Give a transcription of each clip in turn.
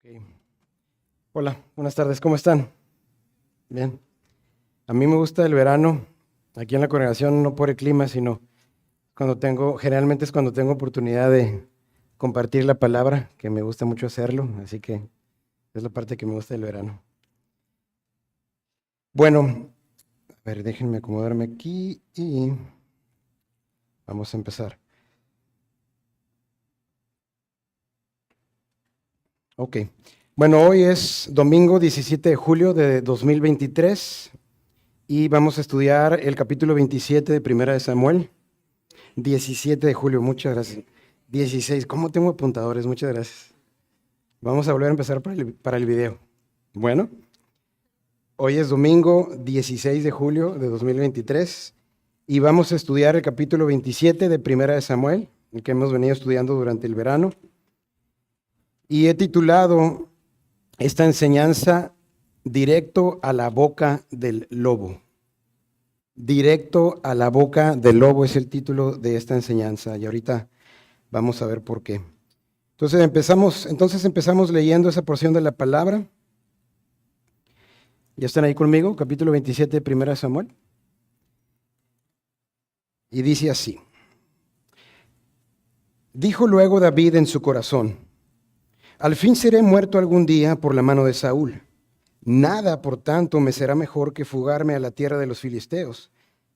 Ok. Hola, buenas tardes, ¿cómo están? Bien. A mí me gusta el verano, aquí en la congregación, no por el clima, sino generalmente es cuando tengo oportunidad de compartir la palabra, que me gusta mucho hacerlo, así que es la parte que me gusta del verano. Bueno, a ver, déjenme acomodarme aquí y vamos a empezar. Ok. Bueno, hoy es domingo 17 de julio de 2023 y vamos a estudiar el capítulo 27 de Primera de Samuel. 17 de julio, muchas gracias. 16, ¿cómo tengo apuntadores? Muchas gracias. Vamos a volver a empezar para el video. Bueno, hoy es domingo 16 de julio de 2023 y vamos a estudiar el capítulo 27 de Primera de Samuel, el que hemos venido estudiando durante el verano. Y he titulado esta enseñanza Directo a la boca del lobo. Directo a la boca del lobo es el título de esta enseñanza y ahorita vamos a ver por qué. Entonces empezamos leyendo esa porción de la palabra. ¿Ya están ahí conmigo? Capítulo 27 de 1 Samuel. Y dice así. Dijo luego David en su corazón, al fin seré muerto algún día por la mano de Saúl. Nada, por tanto, me será mejor que fugarme a la tierra de los filisteos,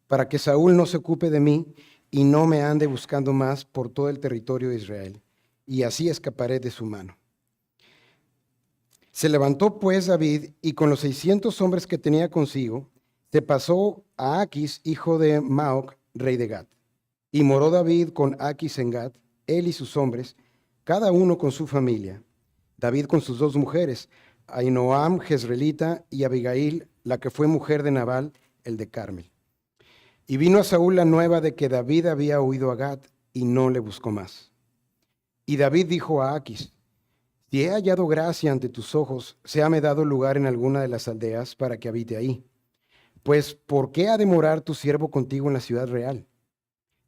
para que Saúl no se ocupe de mí y no me ande buscando más por todo el territorio de Israel, y así escaparé de su mano. Se levantó pues David y con los 600 hombres que tenía consigo, se pasó a Aquis, hijo de Maoc, rey de Gat. Y moró David con Aquis en Gat, él y sus hombres, cada uno con su familia. David con sus dos mujeres, Ahinoam, jezreelita, y Abigail, la que fue mujer de Nabal, el de Carmel. Y vino a Saúl la nueva de que David había huido a Gat, y no le buscó más. Y David dijo a Aquis, si he hallado gracia ante tus ojos, séame dado lugar en alguna de las aldeas para que habite ahí. Pues, ¿por qué ha de morar tu siervo contigo en la ciudad real?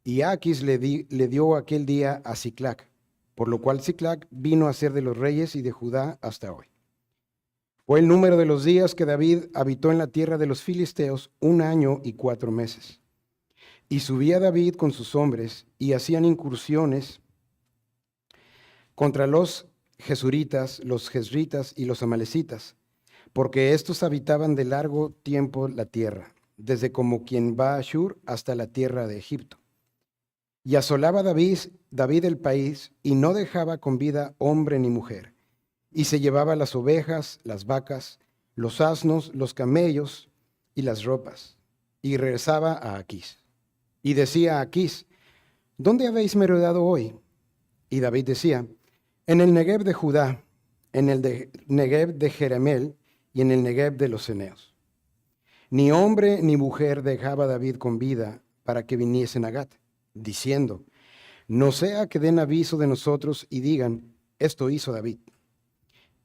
Y Aquis le dio aquel día a Siclac, por lo cual Siclac vino a ser de los reyes y de Judá hasta hoy. Fue el número de los días que David habitó en la tierra de los filisteos 1 año y 4 meses. Y subía David con sus hombres y hacían incursiones contra los jesuritas, los jezritas y los amalecitas, porque éstos habitaban de largo tiempo la tierra, desde como quien va a Ashur hasta la tierra de Egipto. Y asolaba David el país, y no dejaba con vida hombre ni mujer, y se llevaba las ovejas, las vacas, los asnos, los camellos y las ropas, y regresaba a Aquis. Y decía a Aquis, ¿dónde habéis merodeado hoy? Y David decía, en el Negev de Judá, en el Negev de Jeremel y en el Negev de los ceneos. Ni hombre ni mujer dejaba David con vida para que viniesen a Gat, diciendo, no sea que den aviso de nosotros y digan, esto hizo David.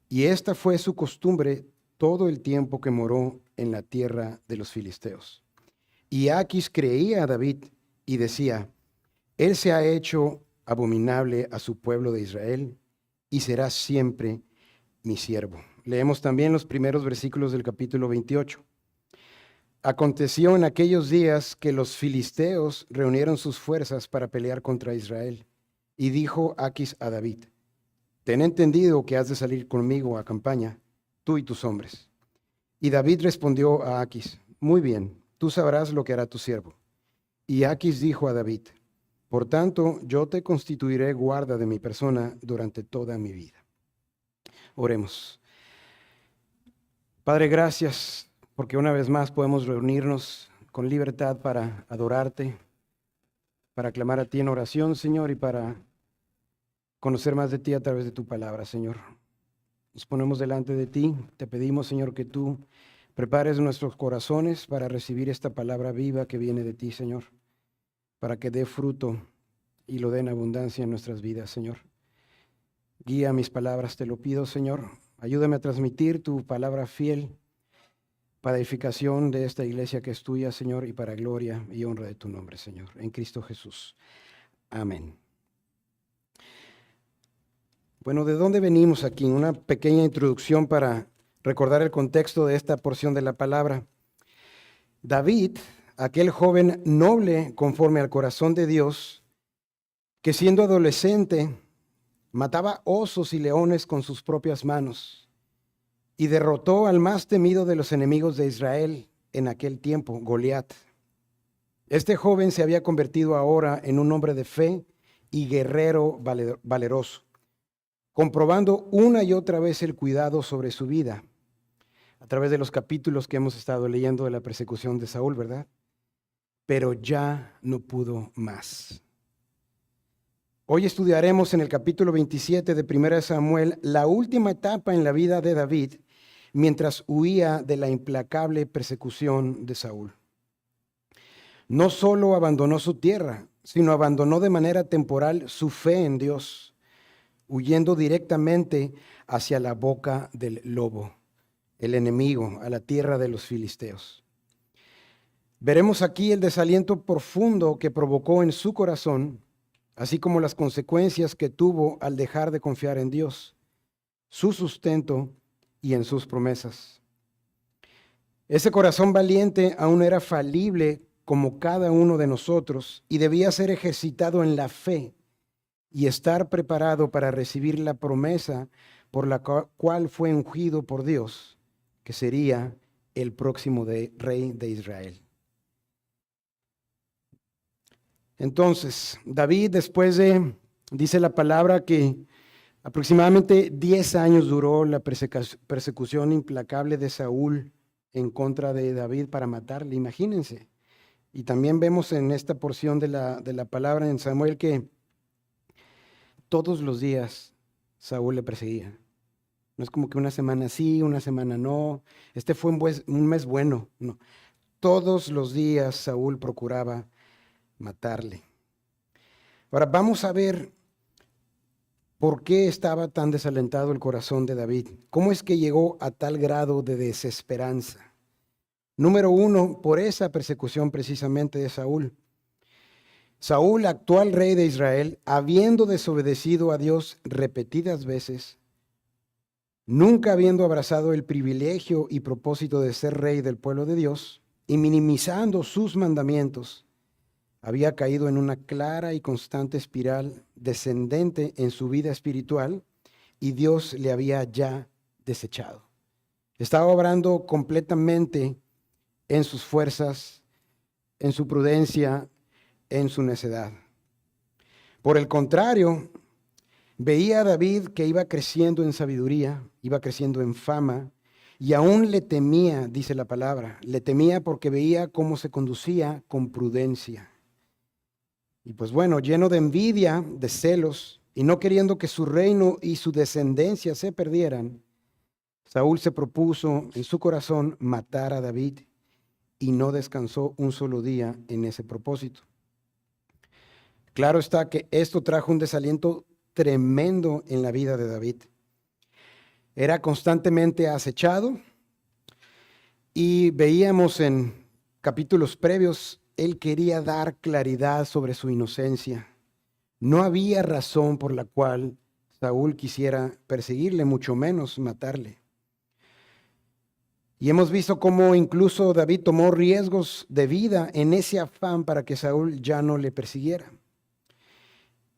Y esta fue su costumbre todo el tiempo que moró en la tierra de los filisteos. Y Aquis creía a David y decía, él se ha hecho abominable a su pueblo de Israel y será siempre mi siervo. Leemos también los primeros versículos del capítulo 28. Aconteció en aquellos días que los filisteos reunieron sus fuerzas para pelear contra Israel. Y dijo Aquis a David, ten entendido que has de salir conmigo a campaña, tú y tus hombres. Y David respondió a Aquis, muy bien, tú sabrás lo que hará tu siervo. Y Aquis dijo a David, por tanto, yo te constituiré guarda de mi persona durante toda mi vida. Oremos. Padre, gracias porque una vez más podemos reunirnos con libertad para adorarte, para clamar a ti en oración, Señor, y para conocer más de ti a través de tu palabra, Señor. Nos ponemos delante de ti, te pedimos, Señor, que tú prepares nuestros corazones para recibir esta palabra viva que viene de ti, Señor, para que dé fruto y lo dé en abundancia en nuestras vidas, Señor. Guía mis palabras, te lo pido, Señor. Ayúdame a transmitir tu palabra fiel para edificación de esta iglesia que es tuya, Señor, y para gloria y honra de tu nombre, Señor. En Cristo Jesús. Amén. Bueno, ¿de dónde venimos aquí? Una pequeña introducción para recordar el contexto de esta porción de la palabra. David, aquel joven noble conforme al corazón de Dios, que siendo adolescente mataba osos y leones con sus propias manos y derrotó al más temido de los enemigos de Israel en aquel tiempo, Goliat. Este joven se había convertido ahora en un hombre de fe y guerrero valeroso, comprobando una y otra vez el cuidado sobre su vida, a través de los capítulos que hemos estado leyendo de la persecución de Saúl, ¿verdad? Pero ya no pudo más. Hoy estudiaremos en el capítulo 27 de 1 Samuel la última etapa en la vida de David mientras huía de la implacable persecución de Saúl. No solo abandonó su tierra, sino abandonó de manera temporal su fe en Dios, huyendo directamente hacia la boca del lobo, el enemigo, a la tierra de los filisteos. Veremos aquí el desaliento profundo que provocó en su corazón, así como las consecuencias que tuvo al dejar de confiar en Dios, su sustento y en sus promesas. Ese corazón valiente aún era falible como cada uno de nosotros y debía ser ejercitado en la fe y estar preparado para recibir la promesa por la cual fue ungido por Dios, que sería el próximo rey de Israel. Entonces, David, dice la palabra que aproximadamente 10 años duró la persecución implacable de Saúl en contra de David para matarle, imagínense. Y también vemos en esta porción de la palabra en Samuel que todos los días Saúl le perseguía. No es como que una semana sí, una semana no. Este fue un mes bueno. No. Todos los días Saúl procuraba matarle. Ahora vamos a ver por qué estaba tan desalentado el corazón de David. ¿Cómo es que llegó a tal grado de desesperanza? Número 1, por esa persecución precisamente de Saúl. Saúl, actual rey de Israel, habiendo desobedecido a Dios repetidas veces, nunca habiendo abrazado el privilegio y propósito de ser rey del pueblo de Dios y minimizando sus mandamientos, había caído en una clara y constante espiral descendente en su vida espiritual y Dios le había ya desechado. Estaba obrando completamente en sus fuerzas, en su prudencia, en su necedad. Por el contrario, veía a David que iba creciendo en sabiduría, iba creciendo en fama, y aún le temía, dice la palabra, le temía porque veía cómo se conducía con prudencia. Y pues bueno, lleno de envidia, de celos, y no queriendo que su reino y su descendencia se perdieran, Saúl se propuso en su corazón matar a David y no descansó un solo día en ese propósito. Claro está que esto trajo un desaliento tremendo en la vida de David. Era constantemente acechado y veíamos en capítulos previos, él quería dar claridad sobre su inocencia. No había razón por la cual Saúl quisiera perseguirle, mucho menos matarle. Y hemos visto cómo incluso David tomó riesgos de vida en ese afán para que Saúl ya no le persiguiera.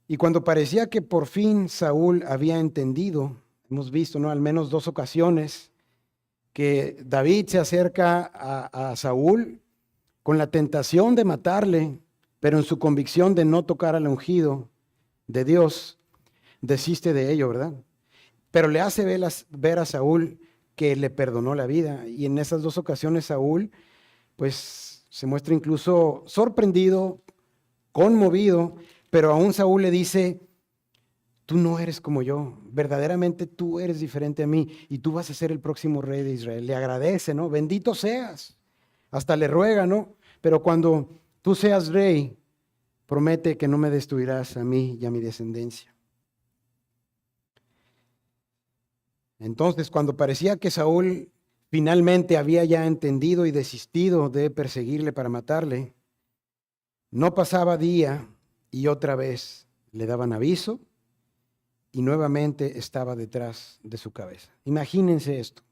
Y cuando parecía que por fin Saúl había entendido, hemos visto, ¿no?, al menos 2 ocasiones, que David se acerca a Saúl con la tentación de matarle, pero en su convicción de no tocar al ungido de Dios, desiste de ello, ¿verdad? Pero le hace ver a Saúl que le perdonó la vida. Y en esas 2 ocasiones Saúl, pues, se muestra incluso sorprendido, conmovido, pero aún Saúl le dice: tú no eres como yo, verdaderamente tú eres diferente a mí y tú vas a ser el próximo rey de Israel. Le agradece, ¿no? Bendito seas. Hasta le ruega, ¿no? Pero cuando tú seas rey, promete que no me destruirás a mí y a mi descendencia. Entonces, cuando parecía que Saúl finalmente había ya entendido y desistido de perseguirle para matarle, no pasaba día y otra vez le daban aviso y nuevamente estaba detrás de su cabeza. Imagínense esto,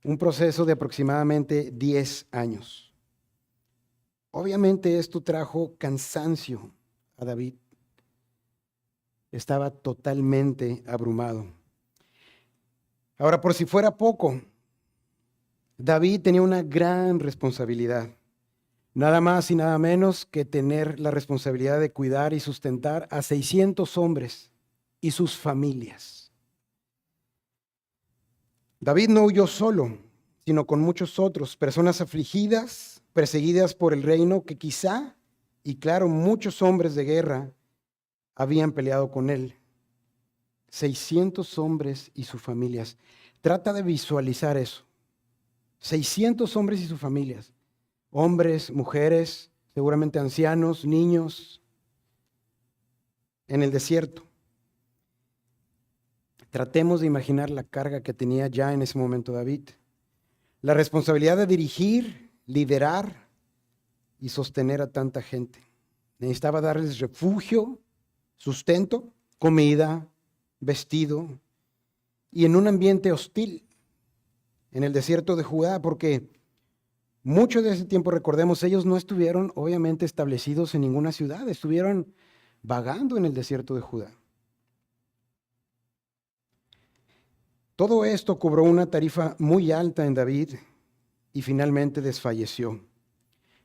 un proceso de aproximadamente 10 años. Obviamente esto trajo cansancio a David. Estaba totalmente abrumado. Ahora, por si fuera poco, David tenía una gran responsabilidad. Nada más y nada menos que tener la responsabilidad de cuidar y sustentar a 600 hombres y sus familias. David no huyó solo, sino con muchos otros, personas afligidas, perseguidas por el reino, que quizá, y claro, muchos hombres de guerra habían peleado con él. 600 hombres y sus familias. Trata de visualizar eso. 600 hombres y sus familias. Hombres, mujeres, seguramente ancianos, niños, en el desierto. Tratemos de imaginar la carga que tenía ya en ese momento David. La responsabilidad de dirigir, liderar y sostener a tanta gente. Necesitaba darles refugio, sustento, comida, vestido, y en un ambiente hostil en el desierto de Judá, porque mucho de ese tiempo, recordemos, ellos no estuvieron obviamente establecidos en ninguna ciudad, estuvieron vagando en el desierto de Judá. Todo esto cobró una tarifa muy alta en David y finalmente desfalleció.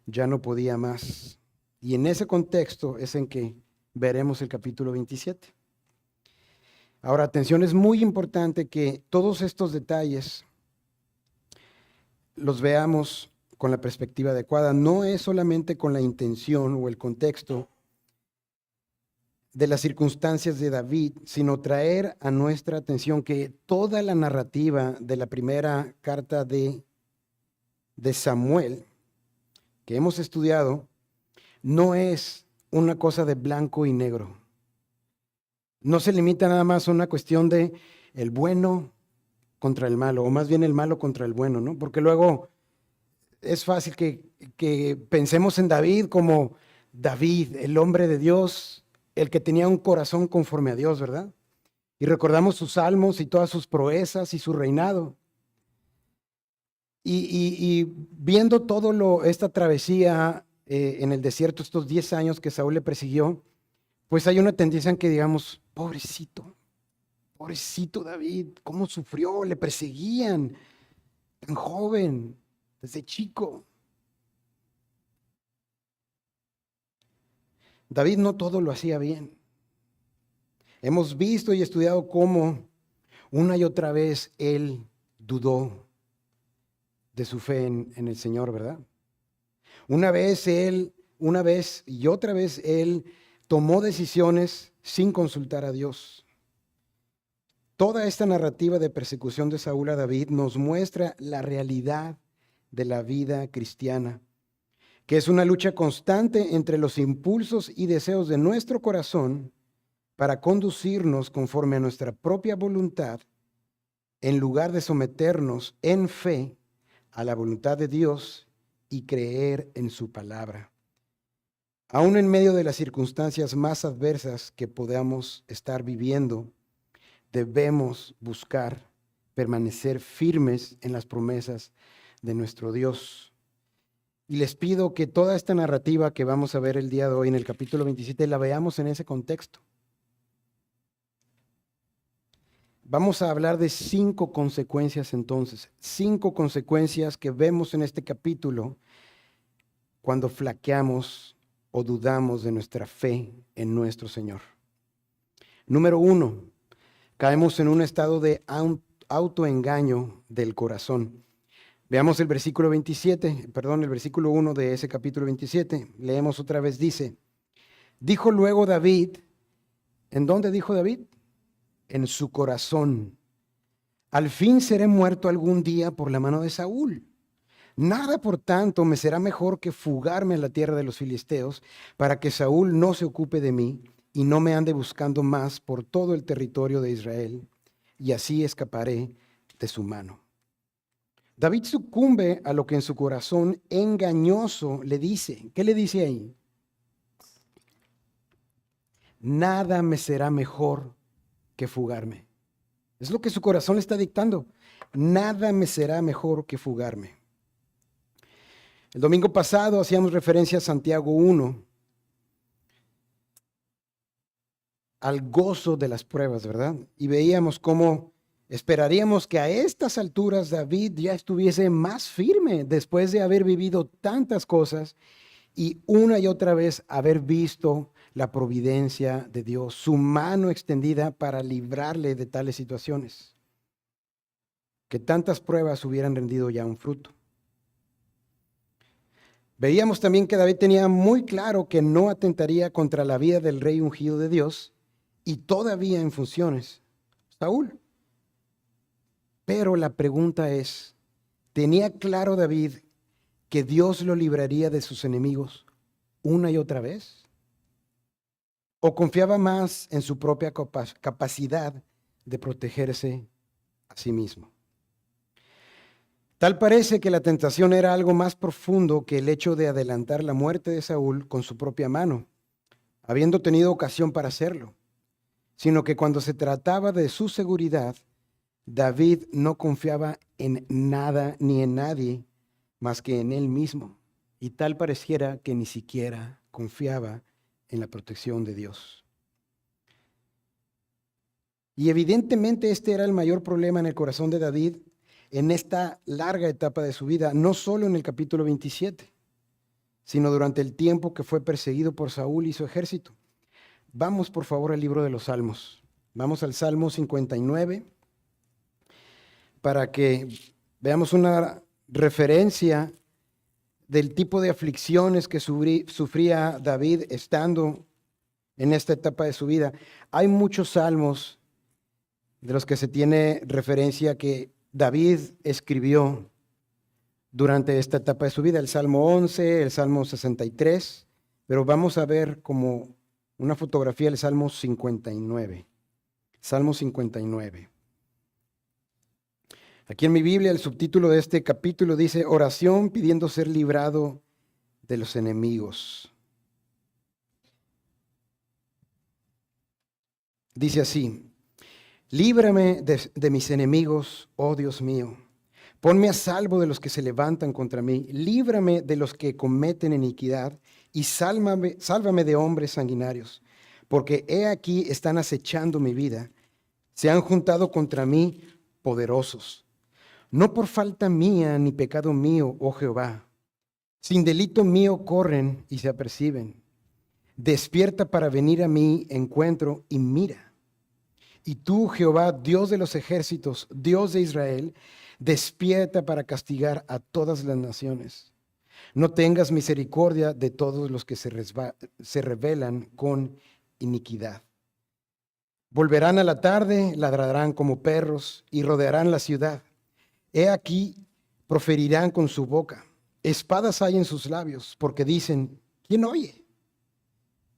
Ya no podía más. Y en ese contexto es en que veremos el capítulo 27. Ahora, atención, es muy importante que todos estos detalles los veamos con la perspectiva adecuada. No es solamente con la intención o el contexto de las circunstancias de David, sino traer a nuestra atención que toda la narrativa de la primera carta de Samuel que hemos estudiado no es una cosa de blanco y negro. No se limita nada más a una cuestión de el bueno contra el malo, o más bien el malo contra el bueno, ¿no? Porque luego es fácil que pensemos en David como David, el hombre de Dios, el que tenía un corazón conforme a Dios, ¿verdad? Y recordamos sus salmos y todas sus proezas y su reinado. Y viendo esta travesía en el desierto, estos 10 años que Saúl le persiguió, pues hay una tendencia en que digamos, pobrecito David, cómo sufrió, le perseguían, tan joven, desde chico. David no todo lo hacía bien. Hemos visto y estudiado cómo una y otra vez él dudó de su fe en el Señor, ¿verdad? Una vez y otra vez él tomó decisiones sin consultar a Dios. Toda esta narrativa de persecución de Saúl a David nos muestra la realidad de la vida cristiana, que es una lucha constante entre los impulsos y deseos de nuestro corazón para conducirnos conforme a nuestra propia voluntad, en lugar de someternos en fe a la voluntad de Dios y creer en su palabra. Aún en medio de las circunstancias más adversas que podamos estar viviendo, debemos buscar permanecer firmes en las promesas de nuestro Dios. Y les pido que toda esta narrativa que vamos a ver el día de hoy en el capítulo 27 la veamos en ese contexto. Vamos a hablar de 5 consecuencias entonces, 5 consecuencias que vemos en este capítulo cuando flaqueamos o dudamos de nuestra fe en nuestro Señor. Número 1, caemos en un estado de autoengaño del corazón. Veamos el versículo 1 de ese capítulo 27. Leemos otra vez, dice, dijo luego David, ¿en dónde dijo David? En su corazón, al fin seré muerto algún día por la mano de Saúl. Nada, por tanto, me será mejor que fugarme a la tierra de los filisteos para que Saúl no se ocupe de mí y no me ande buscando más por todo el territorio de Israel, y así escaparé de su mano. David sucumbe a lo que en su corazón engañoso le dice. ¿Qué le dice ahí? Nada me será mejor que fugarme. Es lo que su corazón le está dictando. Nada me será mejor que fugarme. El domingo pasado hacíamos referencia a Santiago 1, al gozo de las pruebas, ¿verdad? Y veíamos cómo esperaríamos que a estas alturas David ya estuviese más firme después de haber vivido tantas cosas y una y otra vez haber visto la providencia de Dios, su mano extendida para librarle de tales situaciones, que tantas pruebas hubieran rendido ya un fruto. Veíamos también que David tenía muy claro que no atentaría contra la vida del rey ungido de Dios y todavía en funciones, Saúl. Pero la pregunta es, ¿tenía claro David que Dios lo libraría de sus enemigos una y otra vez? ¿O confiaba más en su propia capacidad de protegerse a sí mismo? Tal parece que la tentación era algo más profundo que el hecho de adelantar la muerte de Saúl con su propia mano, habiendo tenido ocasión para hacerlo, sino que cuando se trataba de su seguridad, David no confiaba en nada ni en nadie más que en él mismo, y tal pareciera que ni siquiera confiaba en la protección de Dios. Y evidentemente este era el mayor problema en el corazón de David en esta larga etapa de su vida, no solo en el capítulo 27, sino durante el tiempo que fue perseguido por Saúl y su ejército. Vamos por favor al libro de los Salmos. Vamos al Salmo 59 para que veamos una referencia del tipo de aflicciones que sufría David estando en esta etapa de su vida. Hay muchos salmos de los que se tiene referencia que David escribió durante esta etapa de su vida, el Salmo 11, el Salmo 63, pero vamos a ver como una fotografía del Salmo 59. Salmo 59. Aquí en mi Biblia el subtítulo de este capítulo dice, oración pidiendo ser librado de los enemigos. Dice así, líbrame de mis enemigos, oh Dios mío. Ponme a salvo de los que se levantan contra mí. Líbrame de los que cometen iniquidad y sálvame de hombres sanguinarios. Porque he aquí están acechando mi vida. Se han juntado contra mí poderosos. No por falta mía ni pecado mío, oh Jehová. Sin delito mío corren y se aperciben. Despierta para venir a mi encuentro y mira. Y tú, Jehová, Dios de los ejércitos, Dios de Israel, despierta para castigar a todas las naciones. No tengas misericordia de todos los que se rebelan con iniquidad. Volverán a la tarde, ladrarán como perros y rodearán la ciudad. He aquí, proferirán con su boca. Espadas hay en sus labios, porque dicen, ¿quién oye?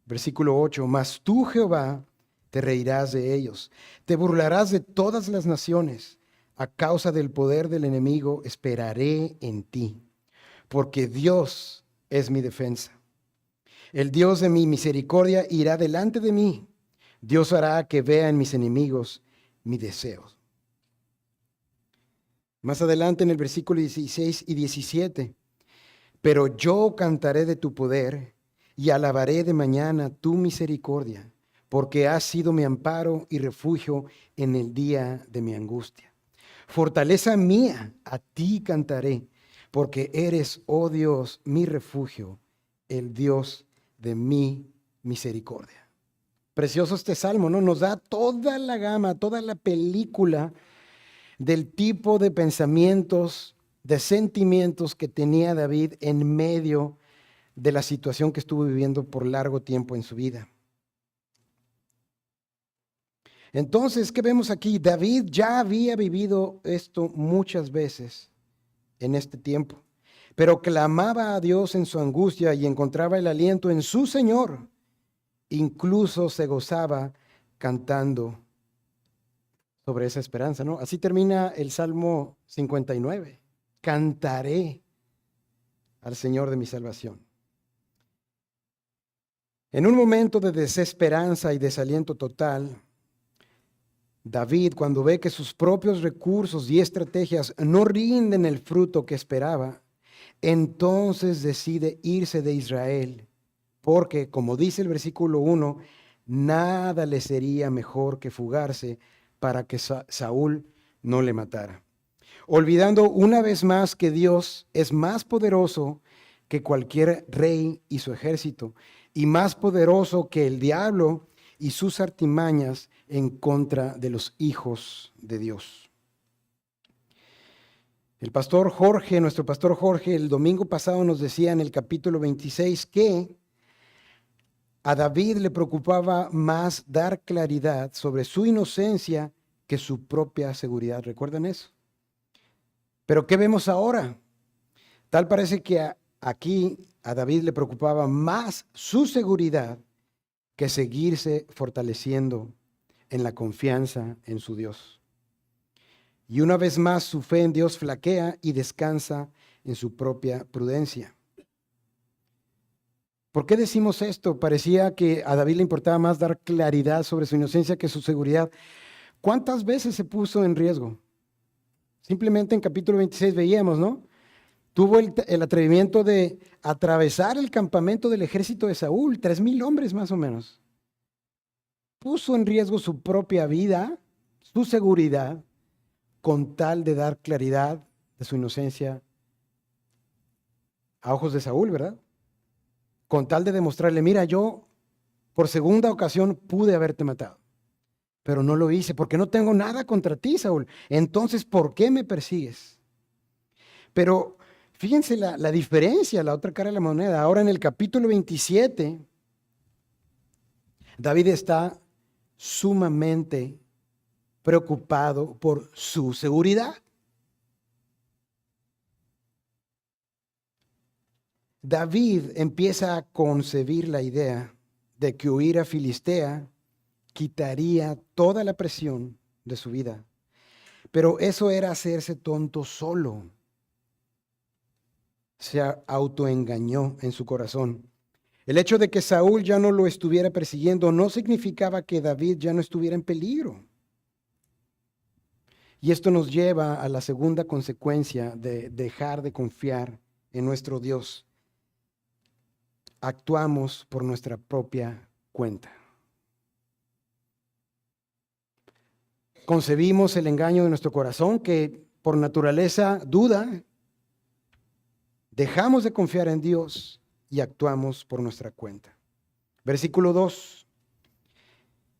Versículo 8, mas tú, Jehová, te reirás de ellos, te burlarás de todas las naciones. A causa del poder del enemigo esperaré en ti, porque Dios es mi defensa. El Dios de mi misericordia irá delante de mí. Dios hará que vea en mis enemigos mi deseo. Más adelante en el versículo 16 y 17, pero yo cantaré de tu poder y alabaré de mañana tu misericordia, porque has sido mi amparo y refugio en el día de mi angustia. Fortaleza mía, a ti cantaré, porque eres, oh Dios, mi refugio, el Dios de mi misericordia. Precioso este salmo, ¿no? Nos da toda la gama, toda la película del tipo de pensamientos, de sentimientos que tenía David en medio de la situación que estuvo viviendo por largo tiempo en su vida. Entonces, ¿qué vemos aquí? David ya había vivido esto muchas veces en este tiempo, pero clamaba a Dios en su angustia y encontraba el aliento en su Señor. Incluso se gozaba cantando sobre esa esperanza, ¿no? Así termina el Salmo 59. Cantaré al Señor de mi salvación. En un momento de desesperanza y desaliento total, David, cuando ve que sus propios recursos y estrategias no rinden el fruto que esperaba, entonces decide irse de Israel, porque, como dice el versículo 1, nada le sería mejor que fugarse para que Saúl no le matara. Olvidando una vez más que Dios es más poderoso que cualquier rey y su ejército, y más poderoso que el diablo y sus artimañas en contra de los hijos de Dios. El pastor Jorge, nuestro pastor Jorge, el domingo pasado nos decía en el capítulo 26 que a David le preocupaba más dar claridad sobre su inocencia que su propia seguridad. ¿Recuerdan eso? Pero ¿qué vemos ahora? Tal parece que aquí a David le preocupaba más su seguridad que seguirse fortaleciendo en la confianza en su Dios. Y una vez más su fe en Dios flaquea y descansa en su propia prudencia. ¿Por qué decimos esto? Parecía que a David le importaba más dar claridad sobre su inocencia que su seguridad. ¿Cuántas veces se puso en riesgo? Simplemente en capítulo 26 veíamos, ¿no? Tuvo el atrevimiento de atravesar el campamento del ejército de Saúl, 3,000 hombres más o menos. Puso en riesgo su propia vida, su seguridad, con tal de dar claridad de su inocencia a ojos de Saúl, ¿verdad? Con tal de demostrarle, mira, yo por segunda ocasión pude haberte matado, pero no lo hice porque no tengo nada contra ti, Saúl. Entonces, ¿por qué me persigues? Pero fíjense la diferencia, la otra cara de la moneda. Ahora en el capítulo 27, David está sumamente preocupado por su seguridad. David empieza a concebir la idea de que huir a Filistea quitaría toda la presión de su vida. Pero eso era hacerse tonto solo. Se autoengañó en su corazón. El hecho de que Saúl ya no lo estuviera persiguiendo no significaba que David ya no estuviera en peligro. Y esto nos lleva a la segunda consecuencia de dejar de confiar en nuestro Dios. Actuamos por nuestra propia cuenta. Concebimos el engaño de nuestro corazón que por naturaleza duda. Dejamos de confiar en Dios y actuamos por nuestra cuenta. Versículo 2.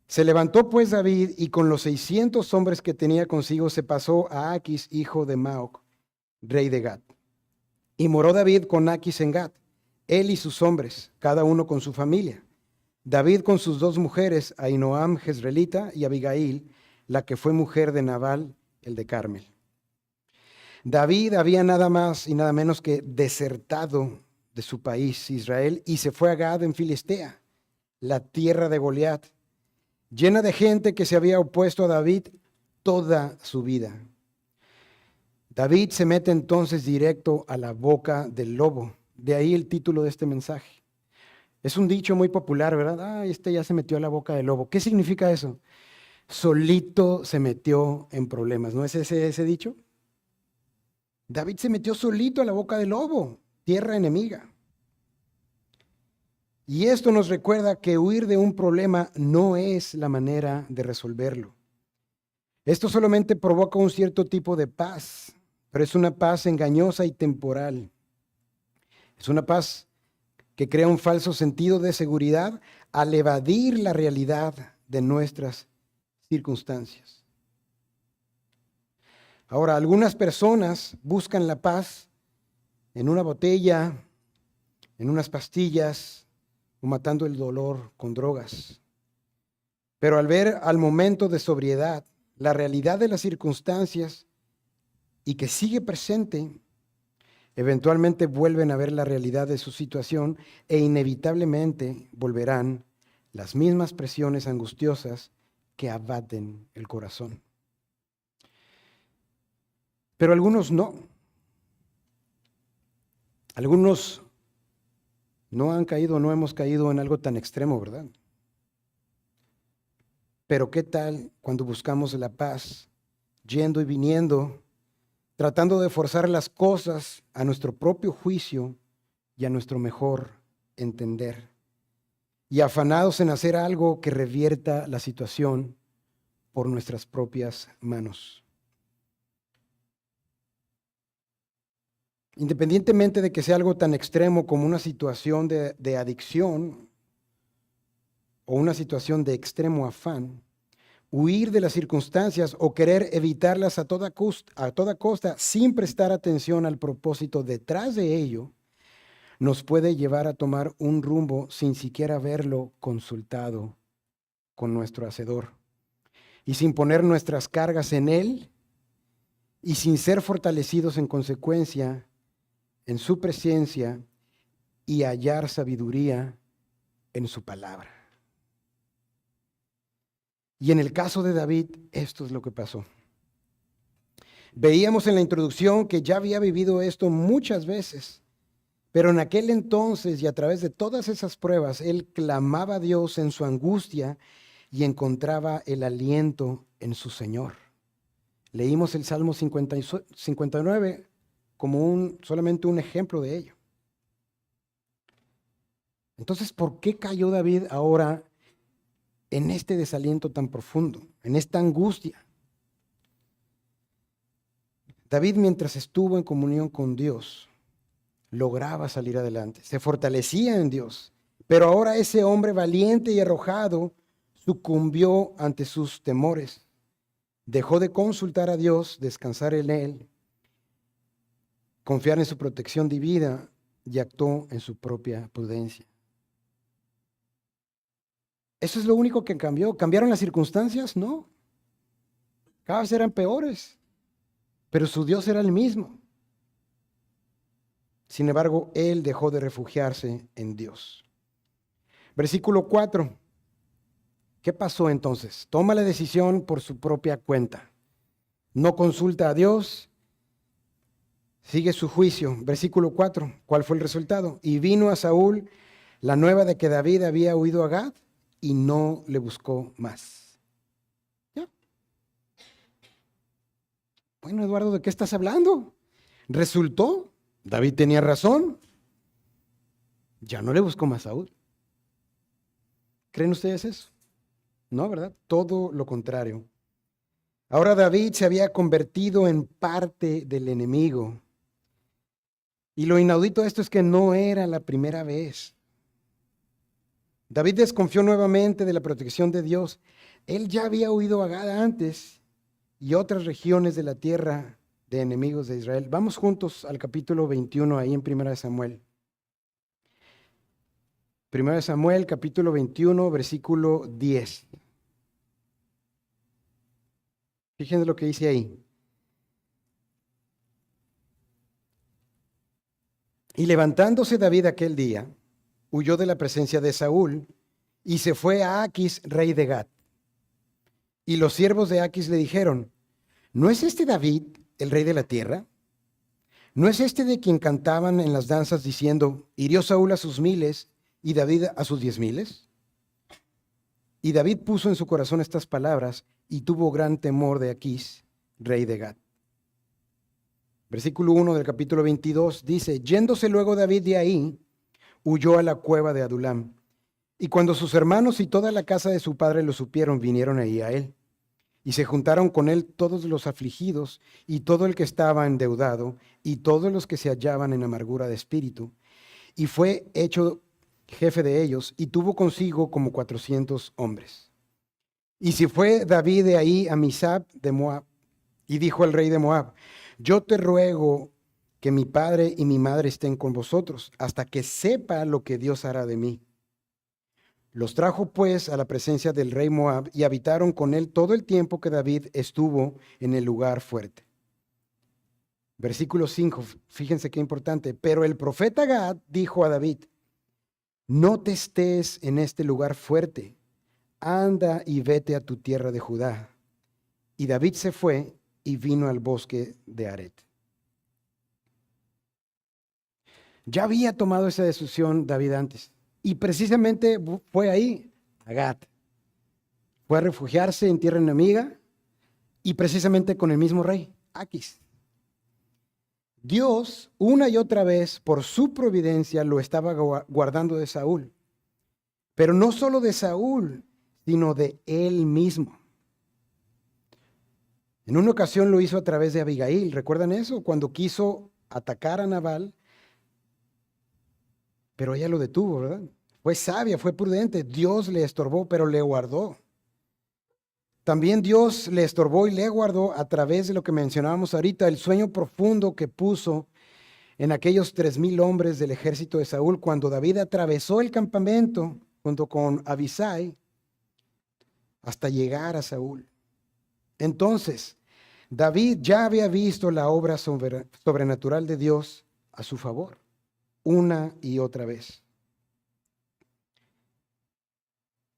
Se levantó pues David y con los 600 hombres que tenía consigo se pasó a Aquis, hijo de Maoc, rey de Gat. Y moró David con Aquis en Gat, él y sus hombres, cada uno con su familia. David con sus 2 mujeres, Ahinoam jezreelita y Abigail, la que fue mujer de Nabal, el de Carmel. David había nada más y nada menos que desertado de su país, Israel, y se fue a Gad en Filistea, la tierra de Goliat, llena de gente que se había opuesto a David toda su vida. David se mete entonces directo a la boca del lobo. De ahí el título de este mensaje. Es un dicho muy popular, ¿verdad? Este ya se metió a la boca del lobo. ¿Qué significa eso? Solito se metió en problemas. ¿No es ese dicho? David se metió solito a la boca del lobo, tierra enemiga. Y esto nos recuerda que huir de un problema no es la manera de resolverlo. Esto solamente provoca un cierto tipo de paz, pero es una paz engañosa y temporal. Es una paz que crea un falso sentido de seguridad al evadir la realidad de nuestras circunstancias. Ahora, algunas personas buscan la paz en una botella, en unas pastillas o matando el dolor con drogas. Pero al ver al momento de sobriedad la realidad de las circunstancias y que sigue presente, eventualmente vuelven a ver la realidad de su situación e inevitablemente volverán las mismas presiones angustiosas que abaten el corazón. Pero algunos no. Algunos no han caído, no hemos caído en algo tan extremo, ¿verdad? Pero ¿qué tal cuando buscamos la paz, yendo y viniendo, tratando de forzar las cosas a nuestro propio juicio y a nuestro mejor entender, y afanados en hacer algo que revierta la situación por nuestras propias manos? Independientemente de que sea algo tan extremo como una situación de adicción o una situación de extremo afán, huir de las circunstancias o querer evitarlas a toda costa sin prestar atención al propósito detrás de ello, nos puede llevar a tomar un rumbo sin siquiera haberlo consultado con nuestro Hacedor y sin poner nuestras cargas en Él y sin ser fortalecidos en consecuencia en su presencia y hallar sabiduría en su palabra. Y en el caso de David, esto es lo que pasó. Veíamos en la introducción que ya había vivido esto muchas veces, pero en aquel entonces y a través de todas esas pruebas, él clamaba a Dios en su angustia y encontraba el aliento en su Señor. Leímos el Salmo 59 como solamente un ejemplo de ello. Entonces, ¿por qué cayó David ahora en este desaliento tan profundo, en esta angustia? David, mientras estuvo en comunión con Dios, lograba salir adelante, se fortalecía en Dios, pero ahora ese hombre valiente y arrojado sucumbió ante sus temores, dejó de consultar a Dios, descansar en Él, confiar en su protección divina y actuó en su propia prudencia. ¿Eso es lo único que cambió? ¿Cambiaron las circunstancias? No, cada vez eran peores, pero su Dios era el mismo. Sin embargo, él dejó de refugiarse en Dios. Versículo 4. ¿Qué pasó entonces? Toma la decisión por su propia cuenta. No consulta a Dios, sigue su juicio. Versículo 4. ¿Cuál fue el resultado? Y vino a Saúl la nueva de que David había huido a Gad y no le buscó más. ¿Ya? Bueno, Eduardo, ¿de qué estás hablando? Resultó, David tenía razón. Ya no le buscó más a Saúl. ¿Creen ustedes eso? No, ¿verdad? Todo lo contrario. Ahora David se había convertido en parte del enemigo. Y lo inaudito de esto es que no era la primera vez. David desconfió nuevamente de la protección de Dios. Él ya había huido a Gad antes y otras regiones de la tierra de enemigos de Israel. Vamos juntos al capítulo 21, ahí en 1 Samuel. 1 Samuel, capítulo 21, versículo 10. Fíjense lo que dice ahí. Y levantándose David aquel día, huyó de la presencia de Saúl y se fue a Aquis, rey de Gat. Y los siervos de Aquis le dijeron: ¿no es este David el rey de la tierra? ¿No es este de quien cantaban en las danzas diciendo: hirió Saúl a sus 1000 y David a sus 10,000? Y David puso en su corazón estas palabras y tuvo gran temor de Aquis, rey de Gat. Versículo 1 del capítulo 22 dice: yéndose luego David de ahí, huyó a la cueva de Adulam. Y cuando sus hermanos y toda la casa de su padre lo supieron, vinieron ahí a él. Y se juntaron con él todos los afligidos y todo el que estaba endeudado y todos los que se hallaban en amargura de espíritu. Y fue hecho jefe de ellos y tuvo consigo como 400 hombres. Y se fue David de ahí a Misab de Moab y dijo al rey de Moab: yo te ruego que mi padre y mi madre estén con vosotros hasta que sepa lo que Dios hará de mí. Los trajo pues a la presencia del rey Moab y habitaron con él todo el tiempo que David estuvo en el lugar fuerte. Versículo 5, fíjense qué importante. Pero el profeta Gad dijo a David: no te estés en este lugar fuerte, anda y vete a tu tierra de Judá. Y David se fue y vino al bosque de Aret. Ya había tomado esa decisión David antes. Y precisamente fue ahí, a Gat. Fue a refugiarse en tierra enemiga y precisamente con el mismo rey, Aquis. Dios, una y otra vez, por su providencia, lo estaba guardando de Saúl. Pero no solo de Saúl, sino de él mismo. En una ocasión lo hizo a través de Abigail. ¿Recuerdan eso? Cuando quiso atacar a Nabal, pero ella lo detuvo, ¿verdad? Fue sabia, fue prudente. Dios le estorbó, pero le guardó. También Dios le estorbó y le guardó a través de lo que mencionábamos ahorita, el sueño profundo que puso en aquellos 3,000 hombres del ejército de Saúl cuando David atravesó el campamento junto con Abisai hasta llegar a Saúl. Entonces, David ya había visto la obra sobrenatural de Dios a su favor, una y otra vez.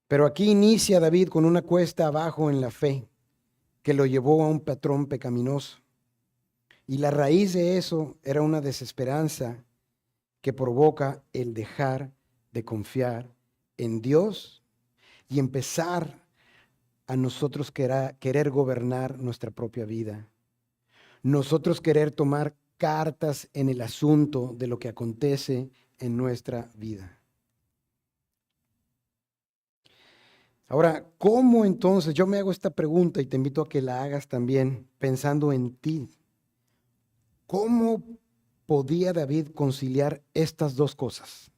Pero aquí inicia David con una cuesta abajo en la fe que lo llevó a un patrón pecaminoso. Y la raíz de eso era una desesperanza que provoca el dejar de confiar en Dios y empezar a nosotros querer gobernar nuestra propia vida. Nosotros querer tomar cartas en el asunto de lo que acontece en nuestra vida. Ahora, ¿cómo entonces? Yo me hago esta pregunta y te invito a que la hagas también pensando en ti. ¿Cómo podía David conciliar estas dos cosas?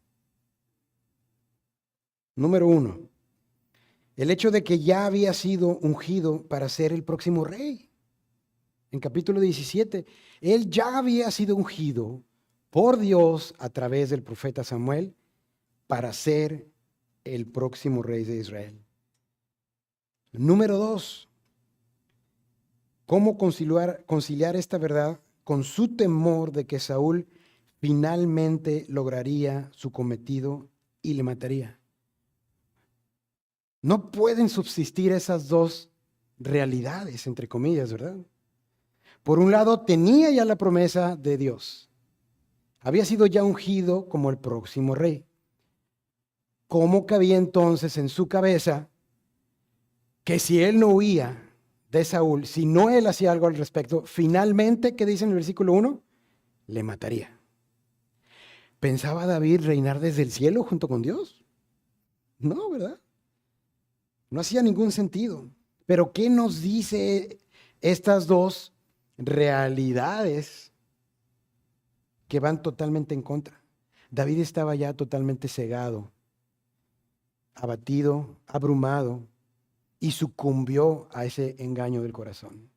Número 1, el hecho de que ya había sido ungido para ser el próximo rey. En capítulo 17, él ya había sido ungido por Dios a través del profeta Samuel para ser el próximo rey de Israel. Número 2, ¿cómo conciliar esta verdad con su temor de que Saúl finalmente lograría su cometido y le mataría? No pueden subsistir esas dos realidades, entre comillas, ¿verdad? Por un lado, tenía ya la promesa de Dios. Había sido ya ungido como el próximo rey. ¿Cómo cabía entonces en su cabeza que si él no huía de Saúl, si no él hacía algo al respecto, finalmente, ¿qué dice en el versículo 1? Le mataría. ¿Pensaba David reinar desde el cielo junto con Dios? No, ¿verdad? No hacía ningún sentido. Pero ¿qué nos dice estas dos realidades que van totalmente en contra? David estaba ya totalmente cegado, abatido, abrumado, y sucumbió a ese engaño del corazón.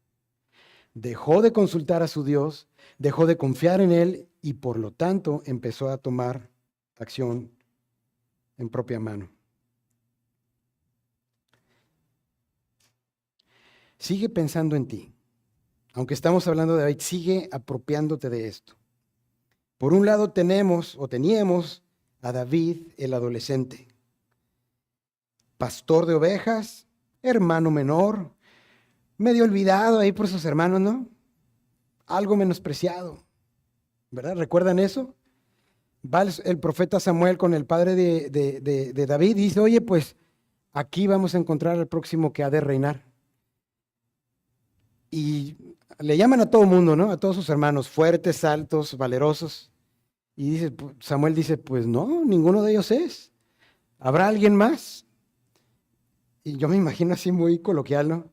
Dejó de consultar a su Dios, dejó de confiar en Él y por lo tanto empezó a tomar acción en propia mano. Sigue pensando en ti. Aunque estamos hablando de David, sigue apropiándote de esto. Por un lado teníamos a David, el adolescente, pastor de ovejas, hermano menor, medio olvidado ahí por sus hermanos, ¿no? Algo menospreciado, ¿verdad? ¿Recuerdan eso? Va el profeta Samuel con el padre de David y dice, oye, pues aquí vamos a encontrar al próximo que ha de reinar. Y le llaman a todo el mundo, ¿no? A todos sus hermanos, fuertes, altos, valerosos. Y dice, Samuel dice, pues no, ninguno de ellos es. ¿Habrá alguien más? Y yo me imagino así muy coloquial, ¿no?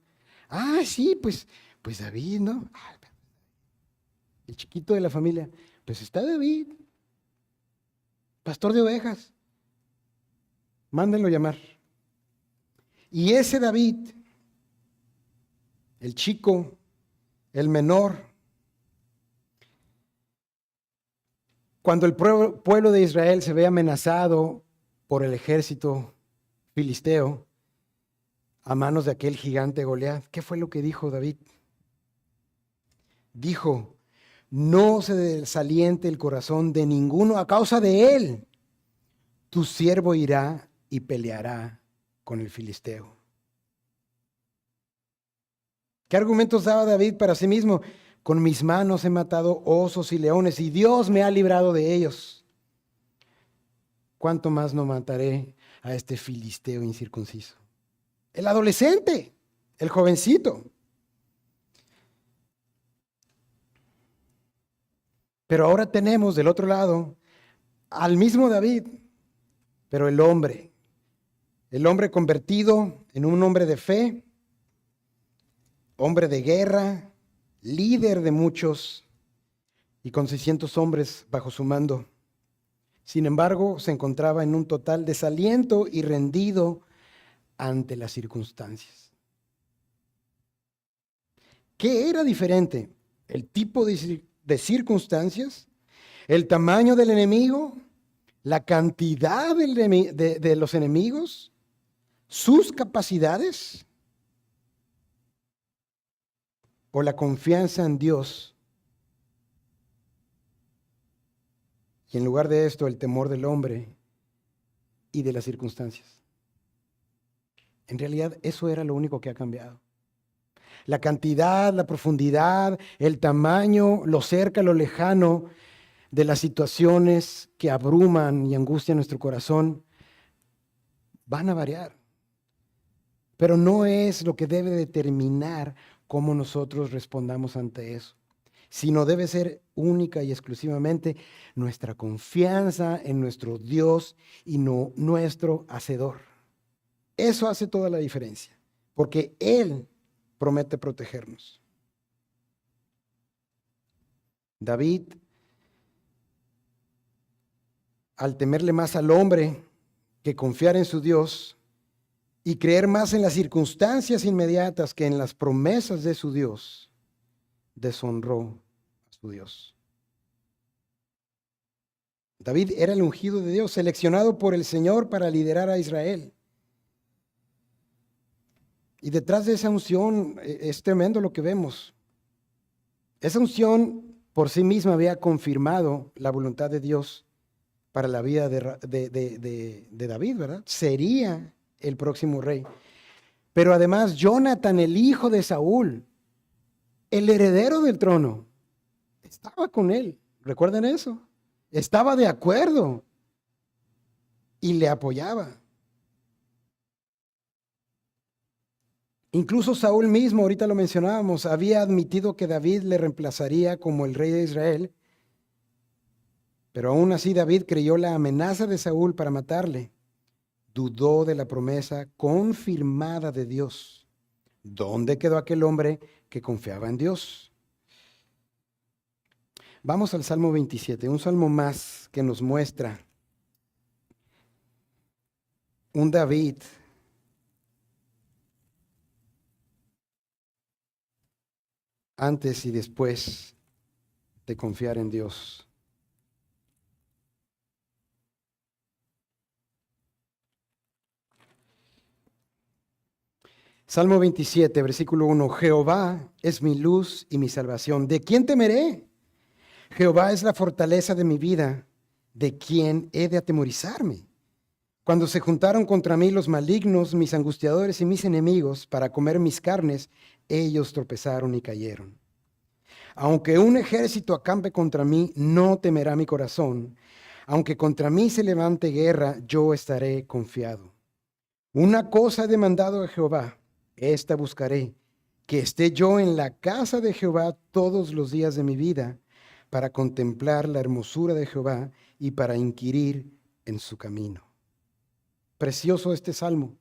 Ah, sí, pues David, ¿no? El chiquito de la familia. Pues está David, pastor de ovejas. Mándenlo llamar. Y ese David, el chico, el menor, cuando el pueblo de Israel se ve amenazado por el ejército filisteo a manos de aquel gigante Goliat, ¿qué fue lo que dijo David? Dijo, no se desaliente el corazón de ninguno a causa de él. Tu siervo irá y peleará con el filisteo. ¿Qué argumentos daba David para sí mismo? Con mis manos he matado osos y leones y Dios me ha librado de ellos. ¿Cuánto más no mataré a este filisteo incircunciso? el adolescente, el jovencito. Pero ahora tenemos del otro lado al mismo David, pero el hombre convertido en un hombre de fe, hombre de guerra, líder de muchos y con 600 hombres bajo su mando. Sin embargo, se encontraba en un total desaliento y rendido ante las circunstancias. ¿Qué era diferente? ¿El tipo de circunstancias? ¿El tamaño del enemigo? ¿La cantidad de los enemigos? ¿Sus capacidades? ¿O la confianza en Dios? Y en lugar de esto, el temor del hombre y de las circunstancias. En realidad, eso era lo único que ha cambiado. La cantidad, la profundidad, el tamaño, lo cerca, lo lejano de las situaciones que abruman y angustian nuestro corazón van a variar. Pero no es lo que debe determinar cómo nosotros respondamos ante eso, sino debe ser única y exclusivamente nuestra confianza en nuestro Dios y no nuestro Hacedor. Eso hace toda la diferencia, porque Él promete protegernos. David, al temerle más al hombre que confiar en su Dios y creer más en las circunstancias inmediatas que en las promesas de su Dios, deshonró a su Dios. David era el ungido de Dios, seleccionado por el Señor para liderar a Israel. Y detrás de esa unción es tremendo lo que vemos. Esa unción por sí misma había confirmado la voluntad de Dios para la vida de David, ¿verdad? Sería el próximo rey. Pero además, Jonathan, el hijo de Saúl, el heredero del trono, estaba con él. ¿Recuerdan eso? Estaba de acuerdo y le apoyaba. Incluso Saúl mismo, ahorita lo mencionábamos, había admitido que David le reemplazaría como el rey de Israel. Pero aún así David creyó la amenaza de Saúl para matarle. Dudó de la promesa confirmada de Dios. ¿Dónde quedó aquel hombre que confiaba en Dios? Vamos al Salmo 27, un salmo más que nos muestra un David antes y después de confiar en Dios. Salmo 27, versículo 1. Jehová es mi luz y mi salvación. ¿De quién temeré? Jehová es la fortaleza de mi vida. ¿De quién he de atemorizarme? Cuando se juntaron contra mí los malignos, mis angustiadores y mis enemigos, para comer mis carnes, ellos tropezaron y cayeron. Aunque un ejército acampe contra mí, no temerá mi corazón. Aunque contra mí se levante guerra, yo estaré confiado. Una cosa he demandado a Jehová, esta buscaré, que esté yo en la casa de Jehová todos los días de mi vida, para contemplar la hermosura de Jehová y para inquirir en su camino. Precioso este salmo.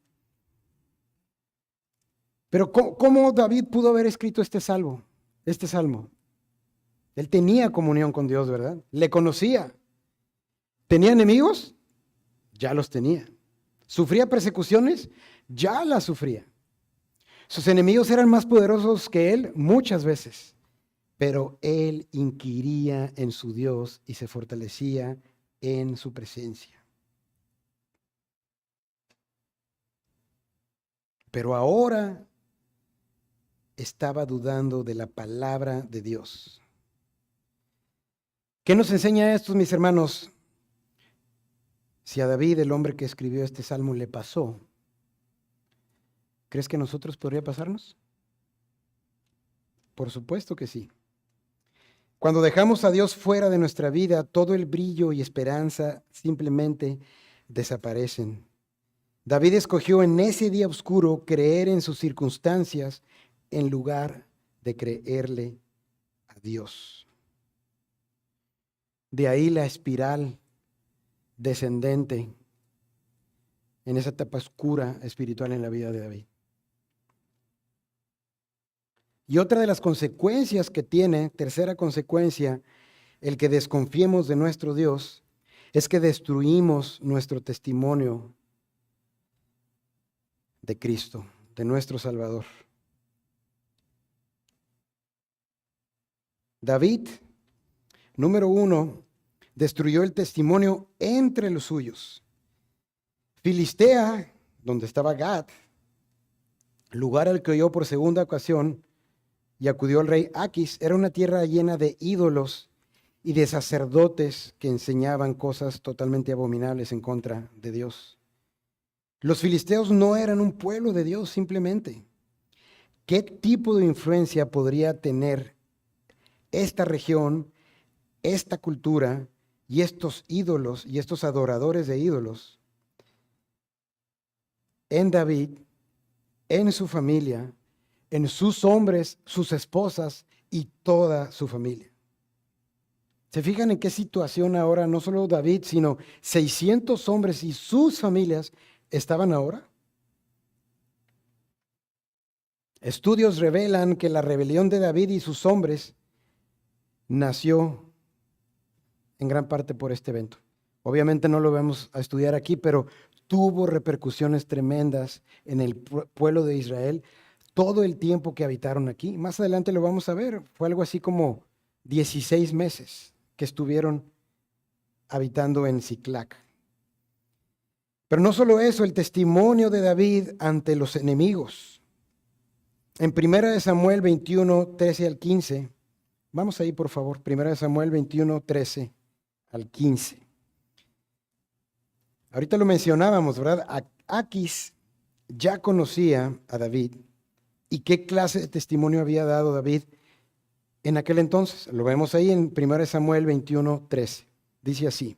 Pero ¿cómo David pudo haber escrito este salmo? Él tenía comunión con Dios, ¿verdad? Le conocía. ¿Tenía enemigos? Ya los tenía. ¿Sufría persecuciones? Ya las sufría. Sus enemigos eran más poderosos que él muchas veces, pero él inquiría en su Dios y se fortalecía en su presencia. Pero ahora estaba dudando de la palabra de Dios. ¿Qué nos enseña esto, mis hermanos? Si a David, el hombre que escribió este salmo, le pasó, ¿crees que a nosotros podría pasarnos? Por supuesto que sí. Cuando dejamos a Dios fuera de nuestra vida, todo el brillo y esperanza simplemente desaparecen. David escogió en ese día oscuro creer en sus circunstancias en lugar de creerle a Dios. De ahí la espiral descendente en esa etapa oscura espiritual en la vida de David. Y otra de las consecuencias que tiene, tercera consecuencia, el que desconfiemos de nuestro Dios, es que destruimos nuestro testimonio de Cristo, de nuestro Salvador. David, número 1, destruyó el testimonio entre los suyos. Filistea, donde estaba Gad, lugar al que oyó por segunda ocasión y acudió el rey Aquis, era una tierra llena de ídolos y de sacerdotes que enseñaban cosas totalmente abominables en contra de Dios. Los filisteos no eran un pueblo de Dios simplemente. ¿Qué tipo de influencia podría tener esta región, esta cultura y estos ídolos y estos adoradores de ídolos en David, en su familia, en sus hombres, sus esposas y toda su familia? ¿Se fijan en qué situación ahora no solo David, sino 600 hombres y sus familias estaban ahora? Estudios revelan que la rebelión de David y sus hombres nació en gran parte por este evento. Obviamente no lo vamos a estudiar aquí, pero tuvo repercusiones tremendas en el pueblo de Israel todo el tiempo que habitaron aquí. Más adelante lo vamos a ver. Fue algo así como 16 meses que estuvieron habitando en Siclac. Pero no solo eso, el testimonio de David ante los enemigos. En 1 Samuel 21, 13 al 15, vamos ahí por favor, 1 Samuel 21, 13 al 15. Ahorita lo mencionábamos, ¿verdad? Aquis ya conocía a David. ¿Y qué clase de testimonio había dado David en aquel entonces? Lo vemos ahí en 1 Samuel 21, 13. Dice así: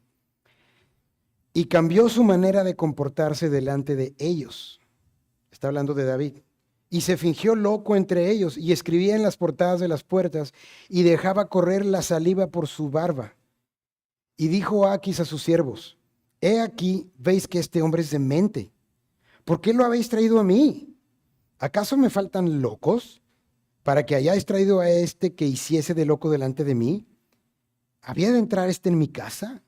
y cambió su manera de comportarse delante de ellos. Está hablando de David. Y se fingió loco entre ellos y escribía en las portadas de las puertas y dejaba correr la saliva por su barba. Y dijo Aquis a sus siervos: he aquí, veis que este hombre es demente. ¿Por qué lo habéis traído a mí? ¿Acaso me faltan locos para que hayáis traído a este que hiciese de loco delante de mí? ¿Había de entrar este en mi casa?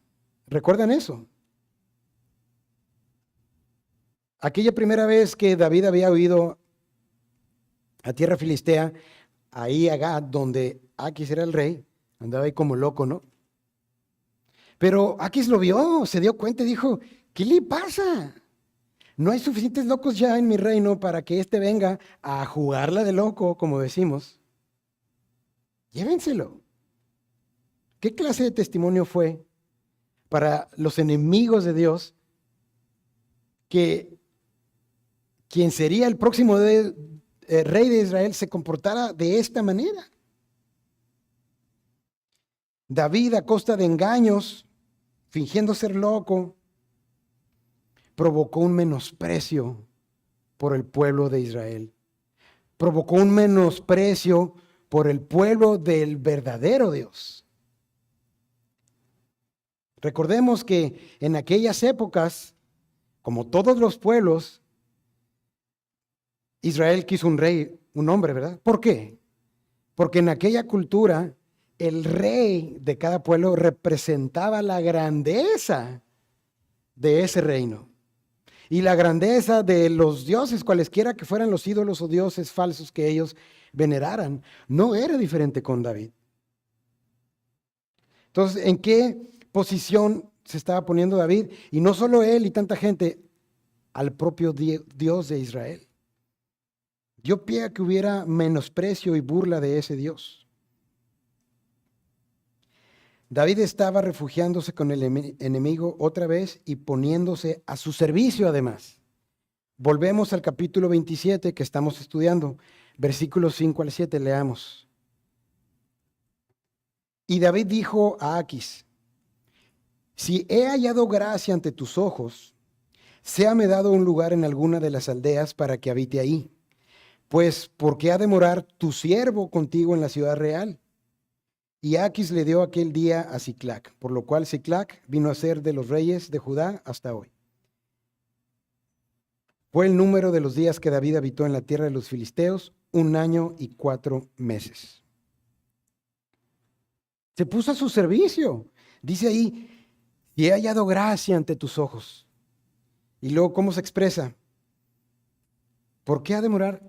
¿Recuerdan eso? Aquella primera vez que David había huido a tierra filistea, ahí a Gad, donde Aquis era el rey, andaba ahí como loco, ¿no? Pero Aquis lo vio, se dio cuenta y dijo: ¿qué le pasa? No hay suficientes locos ya en mi reino para que éste venga a jugarla de loco, como decimos. Llévenselo. ¿Qué clase de testimonio fue para los enemigos de Dios que quien sería el próximo rey de Israel se comportara de esta manera? David, a costa de engaños, fingiendo ser loco, provocó un menosprecio por el pueblo de Israel. Provocó un menosprecio por el pueblo del verdadero Dios. Recordemos que en aquellas épocas, como todos los pueblos, Israel quiso un rey, un hombre, ¿verdad? ¿Por qué? Porque en aquella cultura el rey de cada pueblo representaba la grandeza de ese reino y la grandeza de los dioses, cualesquiera que fueran los ídolos o dioses falsos que ellos veneraran. No era diferente con David. Entonces, ¿en qué posición se estaba poniendo David? Y no solo él y tanta gente, al propio Dios de Israel. Dio pie a que hubiera menosprecio y burla de ese Dios. David estaba refugiándose con el enemigo otra vez y poniéndose a su servicio además. Volvemos al capítulo 27 que estamos estudiando, versículos 5 al 7, leamos. Y David dijo a Aquis: si he hallado gracia ante tus ojos, séame dado un lugar en alguna de las aldeas para que habite ahí. Pues, ¿por qué ha de morar tu siervo contigo en la ciudad real? Y Aquis le dio aquel día a Siclac, por lo cual Siclac vino a ser de los reyes de Judá hasta hoy. Fue el número de los días que David habitó en la tierra de los filisteos, 1 año y 4 meses. Se puso a su servicio. Dice ahí, y he hallado gracia ante tus ojos. Y luego, ¿cómo se expresa? ¿Por qué ha de morar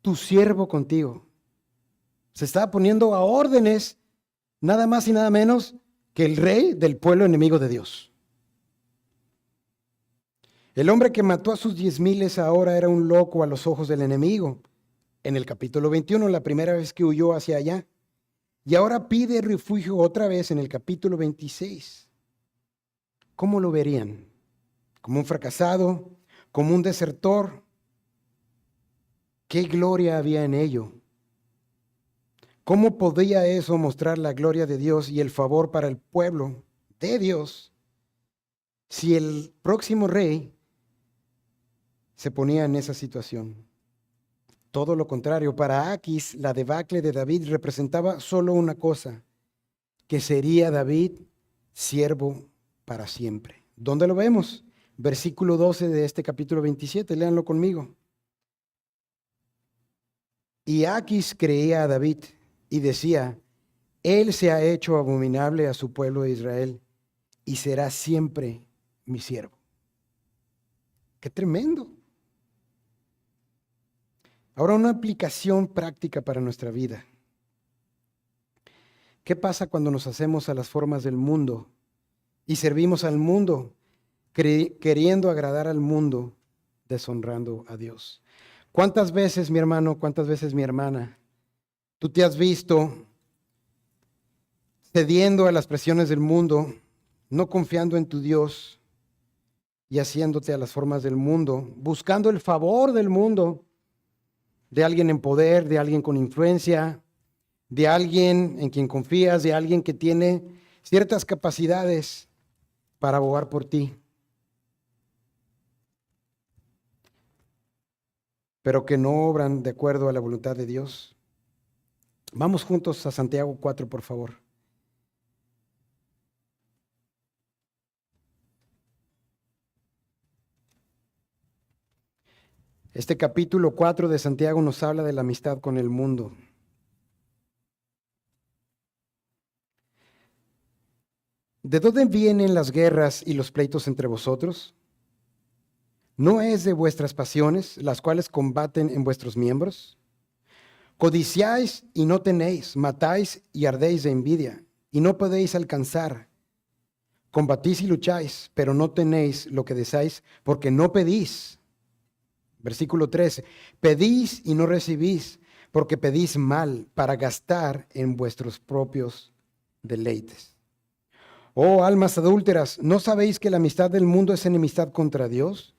tu siervo contigo? Se estaba poniendo a órdenes, nada más y nada menos que el rey del pueblo enemigo de Dios. El hombre que mató a sus 10,000 ahora era un loco a los ojos del enemigo. En el capítulo 21, la primera vez que huyó hacia allá. Y ahora pide refugio otra vez en el capítulo 26. ¿Cómo lo verían? ¿Como un fracasado? ¿Como un desertor? ¿Qué gloria había en ello? ¿Cómo podía eso mostrar la gloria de Dios y el favor para el pueblo de Dios si el próximo rey se ponía en esa situación? Todo lo contrario, para Aquis, la debacle de David representaba solo una cosa, que sería David siervo para siempre. ¿Dónde lo vemos? Versículo 12 de este capítulo 27, léanlo conmigo. Y Aquis creía a David y decía, él se ha hecho abominable a su pueblo de Israel y será siempre mi siervo. ¡Qué tremendo! Ahora una aplicación práctica para nuestra vida. ¿Qué pasa cuando nos hacemos a las formas del mundo y servimos al mundo, queriendo agradar al mundo, deshonrando a Dios? ¿Cuántas veces, mi hermano, cuántas veces, mi hermana, tú te has visto cediendo a las presiones del mundo, no confiando en tu Dios y haciéndote a las formas del mundo, buscando el favor del mundo, de alguien en poder, de alguien con influencia, de alguien en quien confías, de alguien que tiene ciertas capacidades para abogar por ti, pero que no obran de acuerdo a la voluntad de Dios? Vamos juntos a Santiago 4, por favor. Este capítulo 4 de Santiago nos habla de la amistad con el mundo. ¿De dónde vienen las guerras y los pleitos entre vosotros? ¿No es de vuestras pasiones, las cuales combaten en vuestros miembros? Codiciáis y no tenéis, matáis y ardéis de envidia, y no podéis alcanzar. Combatís y lucháis, pero no tenéis lo que deseáis, porque no pedís. Versículo 13, pedís y no recibís, porque pedís mal para gastar en vuestros propios deleites. Oh, almas adúlteras, ¿no sabéis que la amistad del mundo es enemistad contra Dios?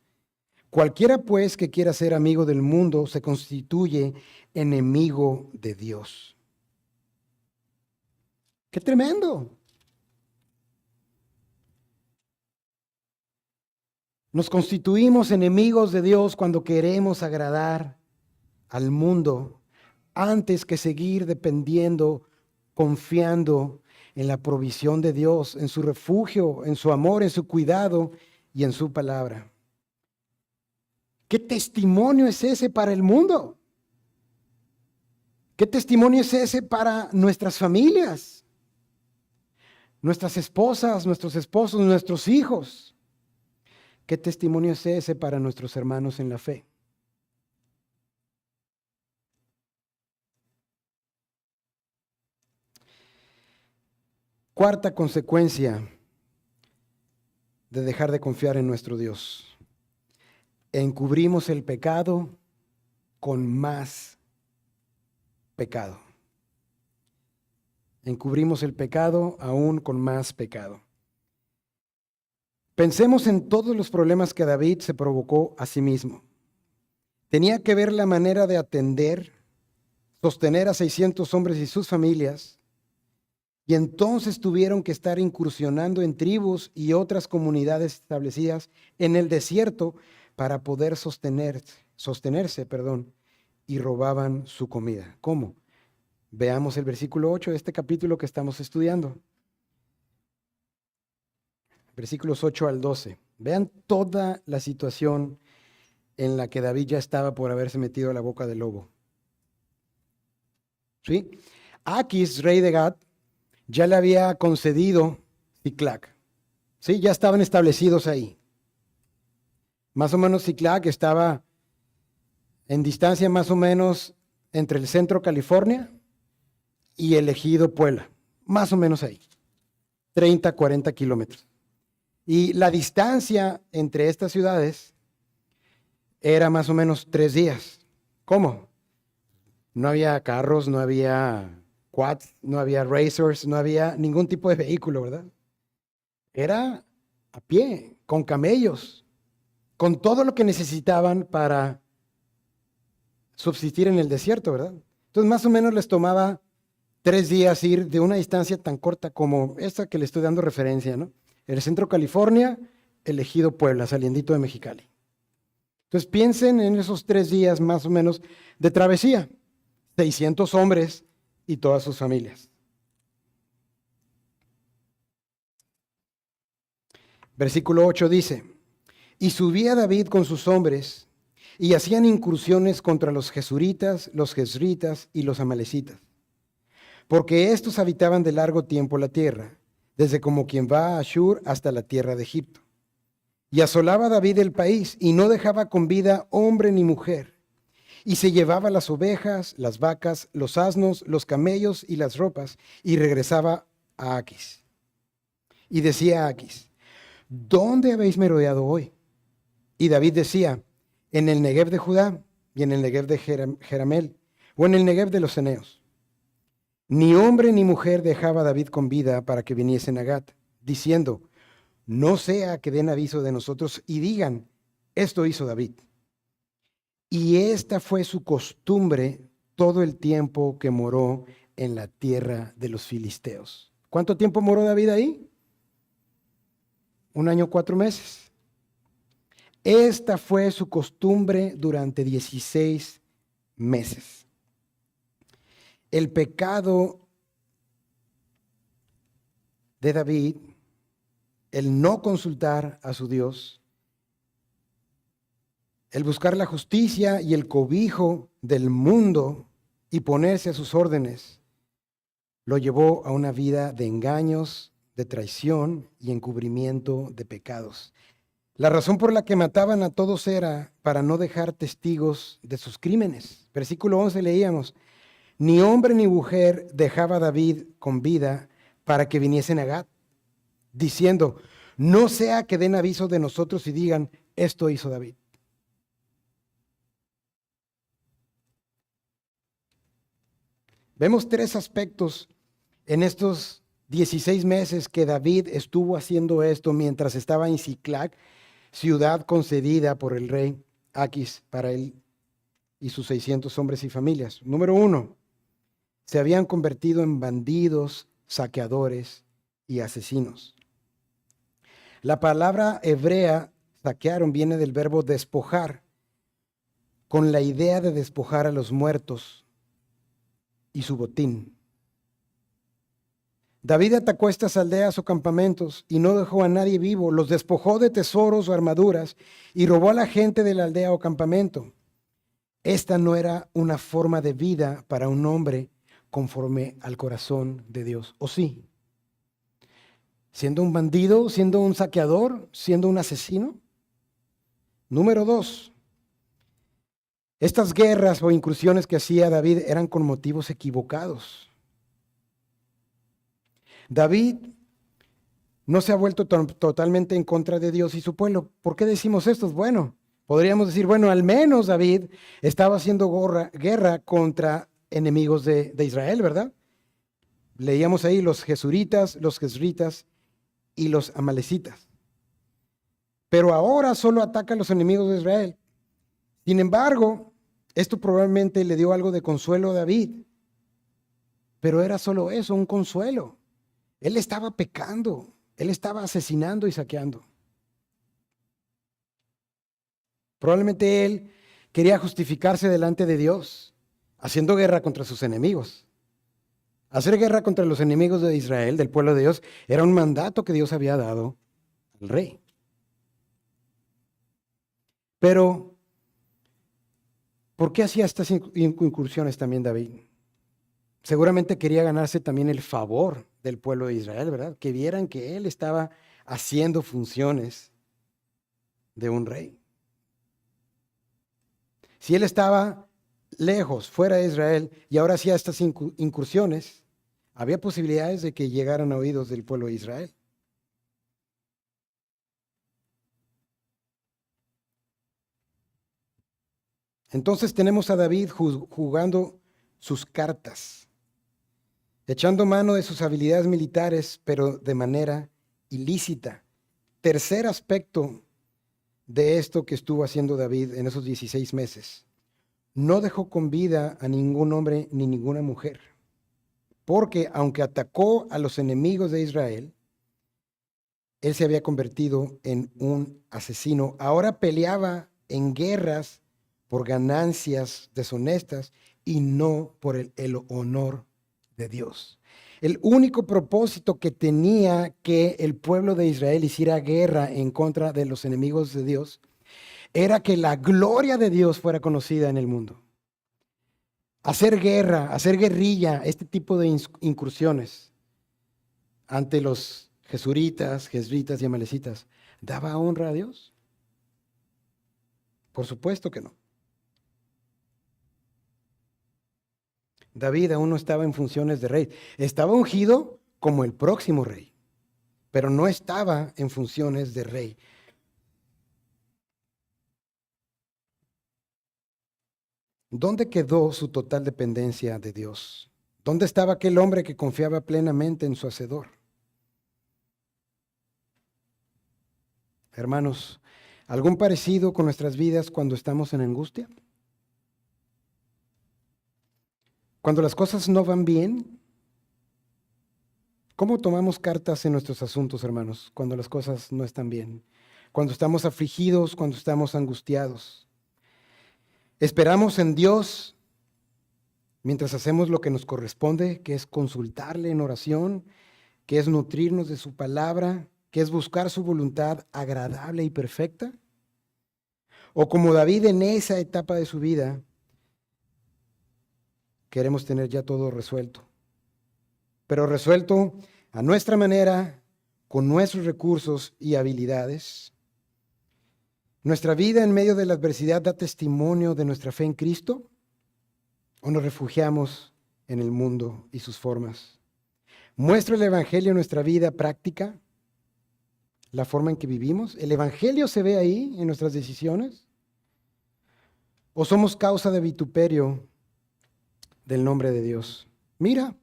Cualquiera, pues, que quiera ser amigo del mundo se constituye enemigo de Dios. ¡Qué tremendo! Nos constituimos enemigos de Dios cuando queremos agradar al mundo antes que seguir dependiendo, confiando en la provisión de Dios, en su refugio, en su amor, en su cuidado y en su palabra. ¿Qué testimonio es ese para el mundo? ¿Qué testimonio es ese para nuestras familias? Nuestras esposas, nuestros esposos, nuestros hijos. ¿Qué testimonio es ese para nuestros hermanos en la fe? Cuarta consecuencia de dejar de confiar en nuestro Dios. Encubrimos el pecado con más pecado. Encubrimos el pecado aún con más pecado. Pensemos en todos los problemas que David se provocó a sí mismo. Tenía que ver la manera de atender, sostener a 600 hombres y sus familias, Y entonces tuvieron que estar incursionando en tribus y otras comunidades establecidas en el desierto para poder sostenerse, y robaban su comida. ¿Cómo? Veamos el versículo 8 de este capítulo que estamos estudiando. Versículos 8 al 12. Vean toda la situación en la que David ya estaba por haberse metido a la boca del lobo. ¿Sí? Aquis, rey de Gat, ya le había concedido Siclac. ¿Sí? Ya estaban establecidos ahí. Más o menos Siclac estaba en distancia más o menos entre el centro California y el ejido Puebla. Más o menos ahí. 30, 40 kilómetros. Y la distancia entre estas ciudades era más o menos 3 días. ¿Cómo? No había carros, no había quads, no había racers, no había ningún tipo de vehículo, ¿verdad? Era a pie, con camellos, con todo lo que necesitaban para subsistir en el desierto, ¿verdad? Entonces más o menos les tomaba 3 días ir de una distancia tan corta como esta que le estoy dando referencia, ¿no? El centro California, el ejido Puebla, saliendito de Mexicali. Entonces piensen en esos 3 días más o menos de travesía. 600 hombres y todas sus familias. Versículo 8 dice, y subía David con sus hombres y hacían incursiones contra los jesuritas, los jezritas y los amalecitas, porque estos habitaban de largo tiempo la tierra, desde como quien va a Ashur hasta la tierra de Egipto. Y asolaba David el país y no dejaba con vida hombre ni mujer. Y se llevaba las ovejas, las vacas, los asnos, los camellos y las ropas, y regresaba a Aquis. Y decía a Aquis, ¿dónde habéis merodeado hoy? Y David decía, en el Negev de Judá, y en el Negev de Jeramel, o en el Negev de los Ceneos. Ni hombre ni mujer dejaba David con vida para que viniesen a Gat, diciendo, no sea que den aviso de nosotros y digan, esto hizo David. Y esta fue su costumbre todo el tiempo que moró en la tierra de los filisteos. ¿Cuánto tiempo moró David ahí? 1 año, 4 meses. Esta fue su costumbre durante 16 meses. El pecado de David, el no consultar a su Dios, el buscar la justicia y el cobijo del mundo y ponerse a sus órdenes, lo llevó a una vida de engaños, de traición y encubrimiento de pecados. La razón por la que mataban a todos era para no dejar testigos de sus crímenes. Versículo 11 leíamos, ni hombre ni mujer dejaba David con vida para que viniesen a Gat, diciendo, no sea que den aviso de nosotros y digan, esto hizo David. Vemos 3 aspectos en estos 16 meses que David estuvo haciendo esto mientras estaba en Siclac, ciudad concedida por el rey Aquis para él y sus 600 hombres y familias. Número 1, se habían convertido en bandidos, saqueadores y asesinos. La palabra hebrea saquearon viene del verbo despojar, con la idea de despojar a los muertos y su botín. David atacó estas aldeas o campamentos y no dejó a nadie vivo, los despojó de tesoros o armaduras y robó a la gente de la aldea o campamento. Esta no era una forma de vida para un hombre conforme al corazón de Dios, ¿o sí? Siendo un bandido, siendo un saqueador, siendo un asesino. Número 2, estas guerras o incursiones que hacía David eran con motivos equivocados. David no se ha vuelto totalmente en contra de Dios y su pueblo. ¿Por qué decimos esto? Bueno, podríamos decir, bueno, al menos David estaba haciendo guerra contra enemigos de Israel, ¿verdad? Leíamos ahí los jesuritas, los jezritas y los amalecitas. Pero ahora solo ataca a los enemigos de Israel. Sin embargo, esto probablemente le dio algo de consuelo a David, pero era solo eso, un consuelo. Él estaba pecando, él estaba asesinando y saqueando. Probablemente él quería justificarse delante de Dios, haciendo guerra contra sus enemigos. Hacer guerra contra los enemigos de Israel, del pueblo de Dios, era un mandato que Dios había dado al rey. Pero, ¿por qué hacía estas incursiones también David? Seguramente quería ganarse también el favor del pueblo de Israel, ¿verdad? Que vieran que él estaba haciendo funciones de un rey. Si él estaba lejos, fuera de Israel, y ahora hacía estas incursiones, había posibilidades de que llegaran a oídos del pueblo de Israel. Entonces tenemos a David jugando sus cartas, echando mano de sus habilidades militares, pero de manera ilícita. Tercer aspecto de esto que estuvo haciendo David en esos 16 meses. No dejó con vida a ningún hombre ni ninguna mujer, porque aunque atacó a los enemigos de Israel, él se había convertido en un asesino. Ahora peleaba en guerras por ganancias deshonestas y no por el honor de Dios. El único propósito que tenía que el pueblo de Israel hiciera guerra en contra de los enemigos de Dios era que la gloria de Dios fuera conocida en el mundo. Hacer guerra, hacer guerrilla, este tipo de incursiones ante los jesuritas, jezritas y amalecitas, ¿daba honra a Dios? Por supuesto que no. David aún no estaba en funciones de rey. Estaba ungido como el próximo rey, pero no estaba en funciones de rey. ¿Dónde quedó su total dependencia de Dios? ¿Dónde estaba aquel hombre que confiaba plenamente en su Hacedor? Hermanos, ¿algún parecido con nuestras vidas cuando estamos en angustia? Cuando las cosas no van bien, ¿cómo tomamos cartas en nuestros asuntos, hermanos, cuando las cosas no están bien? Cuando estamos afligidos, cuando estamos angustiados. Esperamos en Dios mientras hacemos lo que nos corresponde, que es consultarle en oración, que es nutrirnos de su palabra, que es buscar su voluntad agradable y perfecta. O como David en esa etapa de su vida, queremos tener ya todo resuelto. Pero resuelto a nuestra manera, con nuestros recursos y habilidades. ¿Nuestra vida en medio de la adversidad da testimonio de nuestra fe en Cristo? ¿O nos refugiamos en el mundo y sus formas? ¿Muestra el Evangelio nuestra vida práctica? ¿La forma en que vivimos? ¿El Evangelio se ve ahí en nuestras decisiones? ¿O somos causa de vituperio del nombre de Dios? Mira,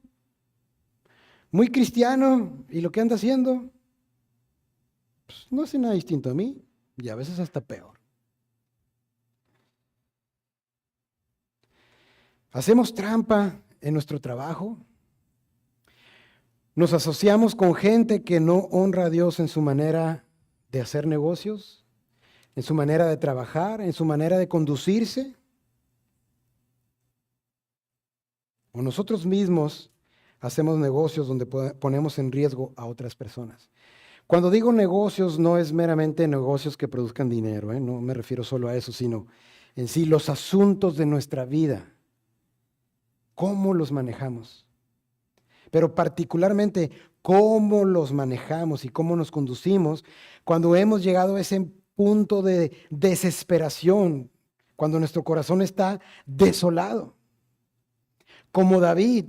muy cristiano, ¿y lo que anda haciendo? Pues no hace nada distinto a mí, y a veces hasta peor. ¿Hacemos trampa en nuestro trabajo? ¿Nos asociamos con gente que no honra a Dios en su manera de hacer negocios, en su manera de trabajar, en su manera de conducirse? ¿O nosotros mismos hacemos negocios donde ponemos en riesgo a otras personas? Cuando digo negocios, no es meramente negocios que produzcan dinero, no me refiero solo a eso, sino en sí los asuntos de nuestra vida. ¿Cómo los manejamos? Pero particularmente, ¿cómo los manejamos y cómo nos conducimos cuando hemos llegado a ese punto de desesperación, cuando nuestro corazón está desolado? Como David,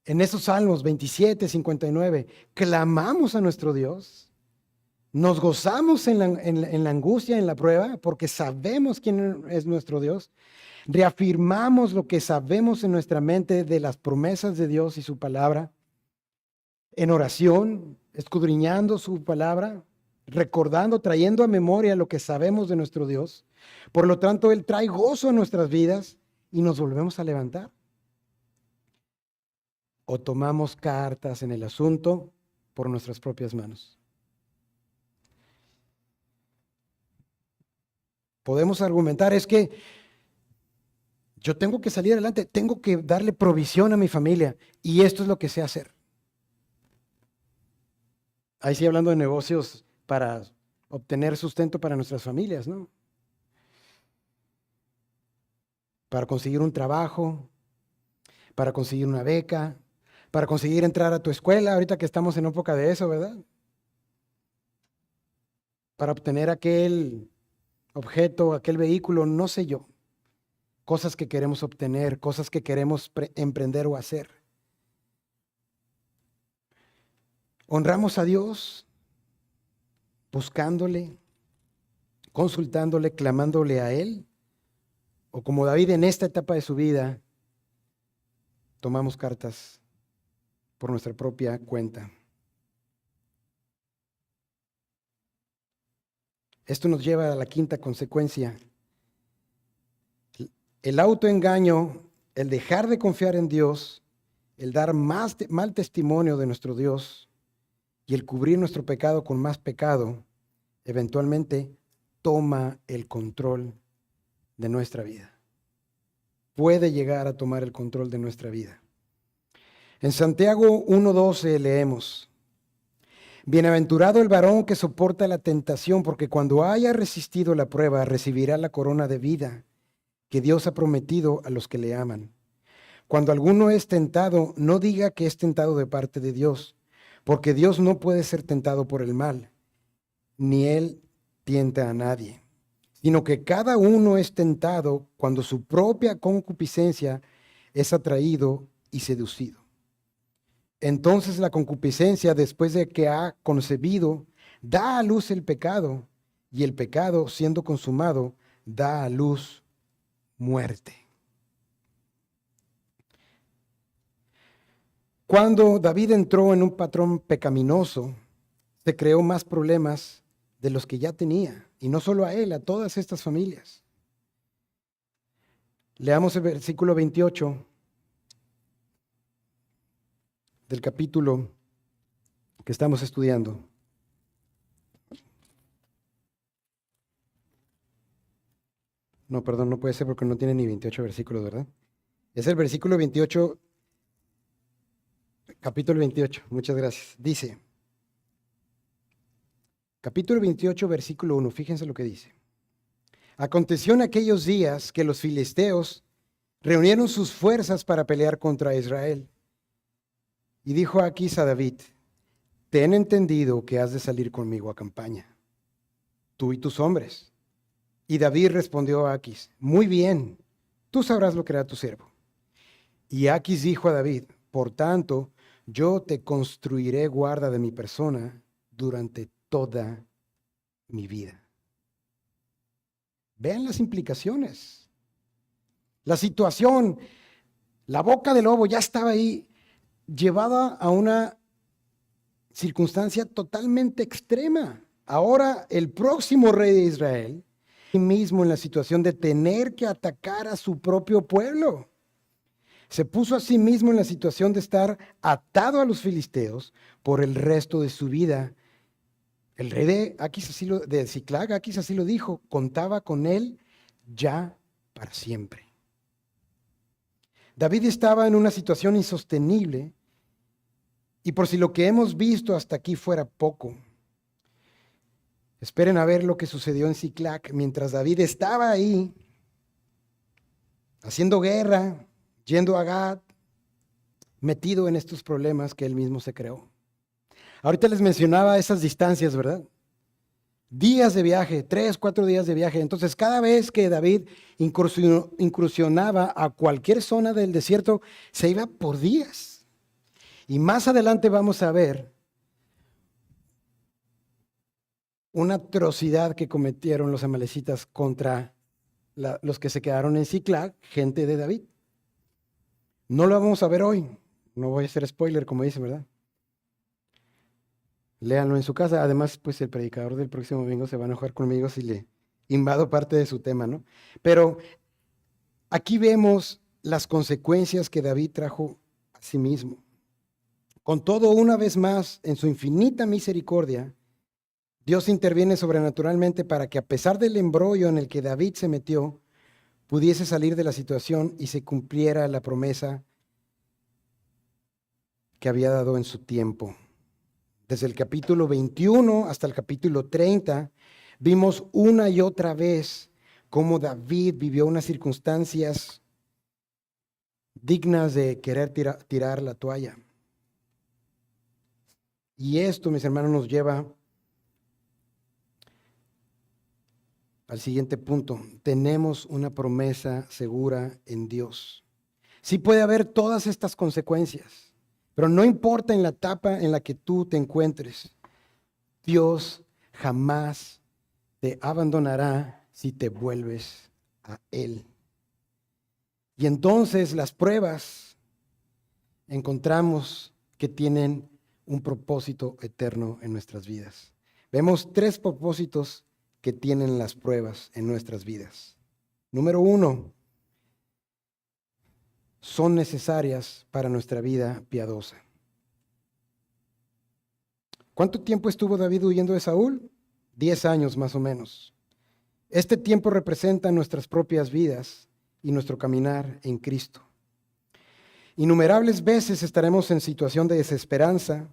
en esos Salmos 27, 59, clamamos a nuestro Dios, nos gozamos en la angustia, en la prueba, porque sabemos quién es nuestro Dios, reafirmamos lo que sabemos en nuestra mente de las promesas de Dios y su palabra, en oración, escudriñando su palabra, recordando, trayendo a memoria lo que sabemos de nuestro Dios. Por lo tanto, Él trae gozo a nuestras vidas y nos volvemos a levantar. o tomamos cartas en el asunto por nuestras propias manos. Podemos argumentar, es que yo tengo que salir adelante, tengo que darle provisión a mi familia y esto es lo que sé hacer. Ahí sí hablando de negocios para obtener sustento para nuestras familias, ¿no? Para conseguir un trabajo, para conseguir una beca, para conseguir entrar a tu escuela, ahorita que estamos en época de eso, ¿verdad? Para obtener aquel objeto, aquel vehículo, no sé yo. Cosas que queremos obtener, cosas que queremos emprender o hacer. Honramos a Dios buscándole, consultándole, clamándole a Él. O como David en esta etapa de su vida, tomamos cartas por nuestra propia cuenta. Esto nos lleva a la quinta consecuencia. El autoengaño, el dejar de confiar en Dios, el dar mal testimonio de nuestro Dios y el cubrir nuestro pecado con más pecado, eventualmente toma el control de nuestra vida. Puede llegar a tomar el control de nuestra vida. En Santiago 1:12 leemos: Bienaventurado el varón que soporta la tentación, porque cuando haya resistido la prueba, recibirá la corona de vida que Dios ha prometido a los que le aman. Cuando alguno es tentado, no diga que es tentado de parte de Dios, porque Dios no puede ser tentado por el mal, ni Él tienta a nadie, sino que cada uno es tentado cuando su propia concupiscencia es atraído y seducido. Entonces la concupiscencia, después de que ha concebido, da a luz el pecado, y el pecado, siendo consumado, da a luz muerte. Cuando David entró en un patrón pecaminoso, se creó más problemas de los que ya tenía, y no solo a él, a todas estas familias. Leamos el versículo 28 del capítulo que estamos estudiando. No, perdón, no puede ser porque no tiene ni 28 versículos, ¿verdad? Es el versículo 28, capítulo 28, muchas gracias. Dice, capítulo 28, versículo 1, fíjense lo que dice. Aconteció en aquellos días que los filisteos reunieron sus fuerzas para pelear contra Israel. Y dijo Aquis a David: ten entendido que has de salir conmigo a campaña, tú y tus hombres. Y David respondió a Aquis: muy bien, tú sabrás lo que hará tu siervo. Y Aquis dijo a David: por tanto, yo te construiré guarda de mi persona durante toda mi vida. Vean las implicaciones. La situación, la boca del lobo ya estaba ahí, llevada a una circunstancia totalmente extrema. Ahora el próximo rey de Israel, mismo en la situación de tener que atacar a su propio pueblo. Se puso a sí mismo en la situación de estar atado a los filisteos por el resto de su vida. El rey de Siclag, Aquis así lo dijo, contaba con él ya para siempre. David estaba en una situación insostenible, y por si lo que hemos visto hasta aquí fuera poco, esperen a ver lo que sucedió en Siclag mientras David estaba ahí haciendo guerra, yendo a Gad, metido en estos problemas que él mismo se creó. Ahorita les mencionaba esas distancias, ¿verdad? Días de viaje, 3, 4 días de viaje. Entonces, cada vez que David incursionaba a cualquier zona del desierto, se iba por días. Y más adelante vamos a ver una atrocidad que cometieron los amalecitas contra los que se quedaron en Siclag, gente de David. No lo vamos a ver hoy. No voy a hacer spoiler, como dice, ¿verdad? Léanlo en su casa. Además, pues el predicador del próximo domingo se va a enojar conmigo si le invado parte de su tema, ¿no? Pero aquí vemos las consecuencias que David trajo a sí mismo. Con todo, una vez más, en su infinita misericordia, Dios interviene sobrenaturalmente para que, a pesar del embrollo en el que David se metió, pudiese salir de la situación y se cumpliera la promesa que había dado en su tiempo. Desde el capítulo 21 hasta el capítulo 30, vimos una y otra vez cómo David vivió unas circunstancias dignas de querer tirar la toalla. Y esto, mis hermanos, nos lleva al siguiente punto. Tenemos una promesa segura en Dios. Sí puede haber todas estas consecuencias, pero no importa en la etapa en la que tú te encuentres, Dios jamás te abandonará si te vuelves a Él. Y entonces las pruebas encontramos que tienen un propósito eterno en nuestras vidas. Vemos 3 propósitos que tienen las pruebas en nuestras vidas. Número 1, son necesarias para nuestra vida piadosa. ¿Cuánto tiempo estuvo David huyendo de Saúl? 10 años más o menos. Este tiempo representa nuestras propias vidas y nuestro caminar en Cristo. Innumerables veces estaremos en situación de desesperanza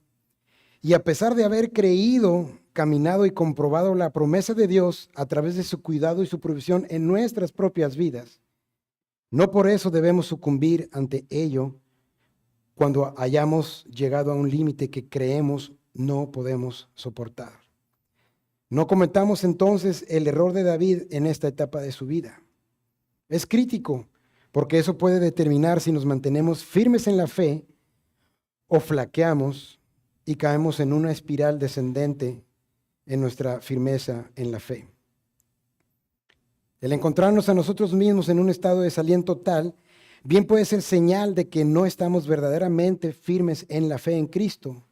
y, a pesar de haber creído, caminado y comprobado la promesa de Dios a través de su cuidado y su provisión en nuestras propias vidas, no por eso debemos sucumbir ante ello cuando hayamos llegado a un límite que creemos no podemos soportar. No cometamos entonces el error de David en esta etapa de su vida. Es crítico, porque eso puede determinar si nos mantenemos firmes en la fe o flaqueamos y caemos en una espiral descendente en nuestra firmeza en la fe. El encontrarnos a nosotros mismos en un estado de desaliento tal, bien puede ser señal de que no estamos verdaderamente firmes en la fe en Cristo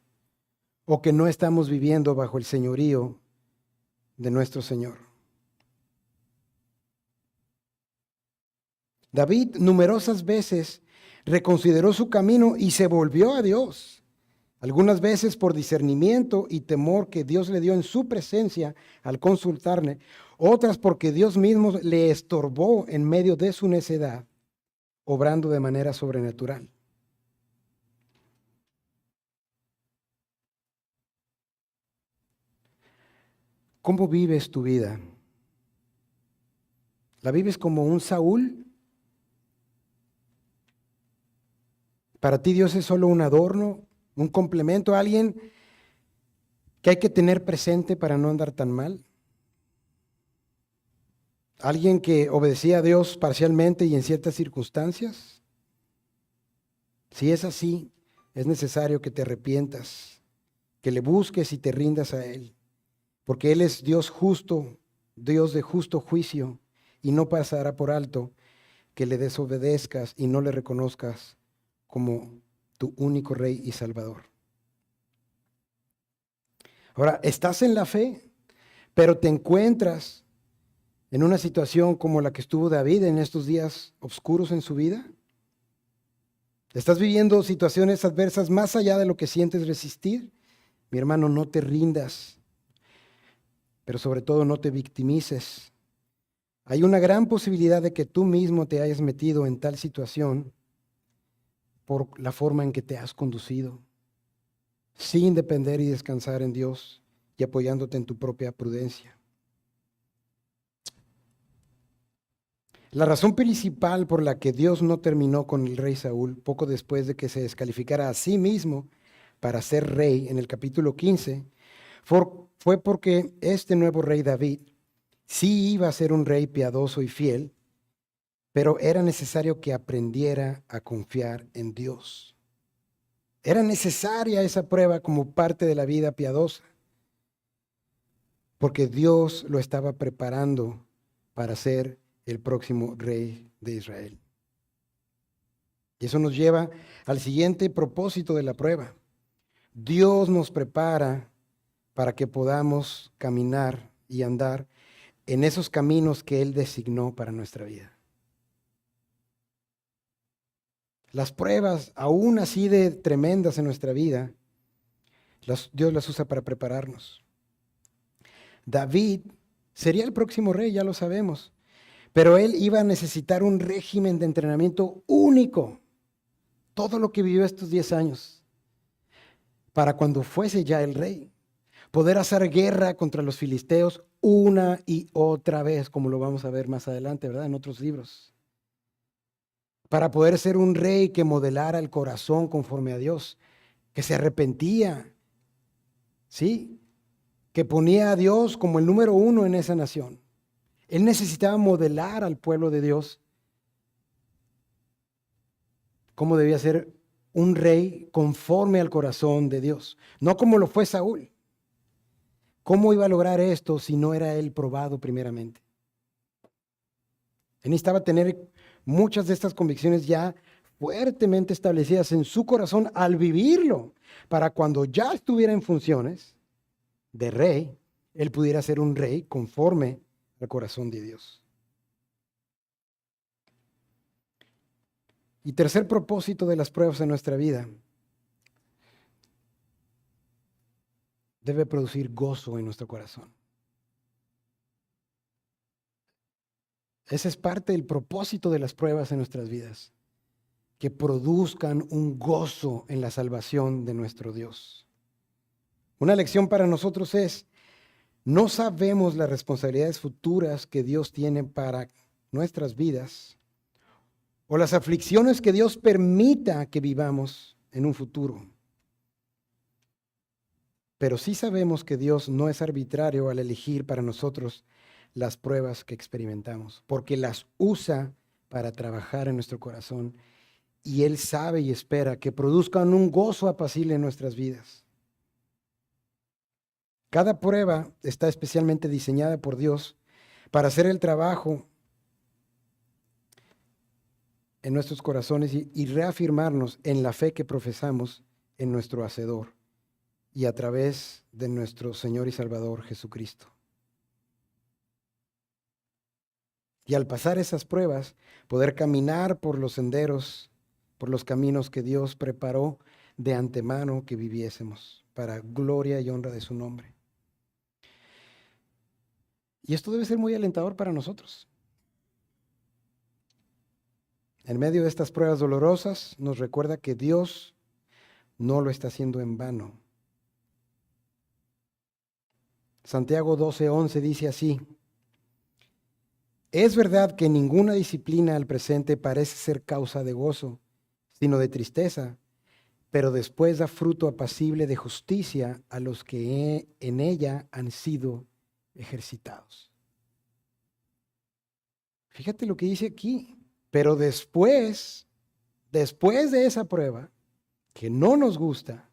o que no estamos viviendo bajo el señorío de nuestro Señor. David numerosas veces reconsideró su camino y se volvió a Dios. Algunas veces por discernimiento y temor que Dios le dio en su presencia al consultarle, otras porque Dios mismo le estorbó en medio de su necedad, obrando de manera sobrenatural. ¿Cómo vives tu vida? ¿La vives como un Saúl? ¿Para ti Dios es solo un adorno, un complemento, alguien que hay que tener presente para no andar tan mal? ¿Alguien que obedecía a Dios parcialmente y en ciertas circunstancias? Si es así, es necesario que te arrepientas, que le busques y te rindas a Él, porque Él es Dios justo, Dios de justo juicio, y no pasará por alto que le desobedezcas y no le reconozcas como tu único Rey y Salvador. Ahora, estás en la fe, pero te encuentras en una situación como la que estuvo David en estos días oscuros en su vida. ¿Estás viviendo situaciones adversas más allá de lo que sientes resistir? Mi hermano, no te rindas, pero sobre todo no te victimices. Hay una gran posibilidad de que tú mismo te hayas metido en tal situación por la forma en que te has conducido, sin depender y descansar en Dios y apoyándote en tu propia prudencia. La razón principal por la que Dios no terminó con el rey Saúl poco después de que se descalificara a sí mismo para ser rey en el capítulo 15 fue porque este nuevo rey David sí iba a ser un rey piadoso y fiel, pero era necesario que aprendiera a confiar en Dios. Era necesaria esa prueba como parte de la vida piadosa, porque Dios lo estaba preparando para ser el próximo rey de Israel. Y eso nos lleva al siguiente propósito de la prueba. Dios nos prepara para que podamos caminar y andar en esos caminos que Él designó para nuestra vida. Las pruebas, aún así de tremendas en nuestra vida, Dios las usa para prepararnos. David sería el próximo rey, ya lo sabemos, pero él iba a necesitar un régimen de entrenamiento único, todo lo que vivió estos 10 años, para cuando fuese ya el rey, poder hacer guerra contra los filisteos una y otra vez, como lo vamos a ver más adelante, ¿verdad? En otros libros. Para poder ser un rey que modelara el corazón conforme a Dios, que se arrepentía, ¿sí? Que ponía a Dios como el número uno en esa nación. Él necesitaba modelar al pueblo de Dios cómo debía ser un rey conforme al corazón de Dios, no como lo fue Saúl. ¿Cómo iba a lograr esto si no era él probado primeramente? Él necesitaba tener muchas de estas convicciones ya fuertemente establecidas en su corazón al vivirlo, para cuando ya estuviera en funciones de rey, él pudiera ser un rey conforme al corazón de Dios. Y tercer propósito de las pruebas en nuestra vida, debe producir gozo en nuestro corazón. Ese es parte del propósito de las pruebas en nuestras vidas, que produzcan un gozo en la salvación de nuestro Dios. Una lección para nosotros es: no sabemos las responsabilidades futuras que Dios tiene para nuestras vidas o las aflicciones que Dios permita que vivamos en un futuro. Pero sí sabemos que Dios no es arbitrario al elegir para nosotros las pruebas que experimentamos, porque las usa para trabajar en nuestro corazón, y Él sabe y espera que produzcan un gozo apacible en nuestras vidas. Cada prueba está especialmente diseñada por Dios para hacer el trabajo en nuestros corazones y reafirmarnos en la fe que profesamos en nuestro Hacedor y a través de nuestro Señor y Salvador Jesucristo. Y al pasar esas pruebas, poder caminar por los senderos, por los caminos que Dios preparó de antemano que viviésemos, para gloria y honra de su nombre. Y esto debe ser muy alentador para nosotros. En medio de estas pruebas dolorosas, nos recuerda que Dios no lo está haciendo en vano. Santiago 12:11 dice así: es verdad que ninguna disciplina al presente parece ser causa de gozo, sino de tristeza, pero después da fruto apacible de justicia a los que en ella han sido ejercitados. Fíjate lo que dice aquí. Pero después de esa prueba, que no nos gusta,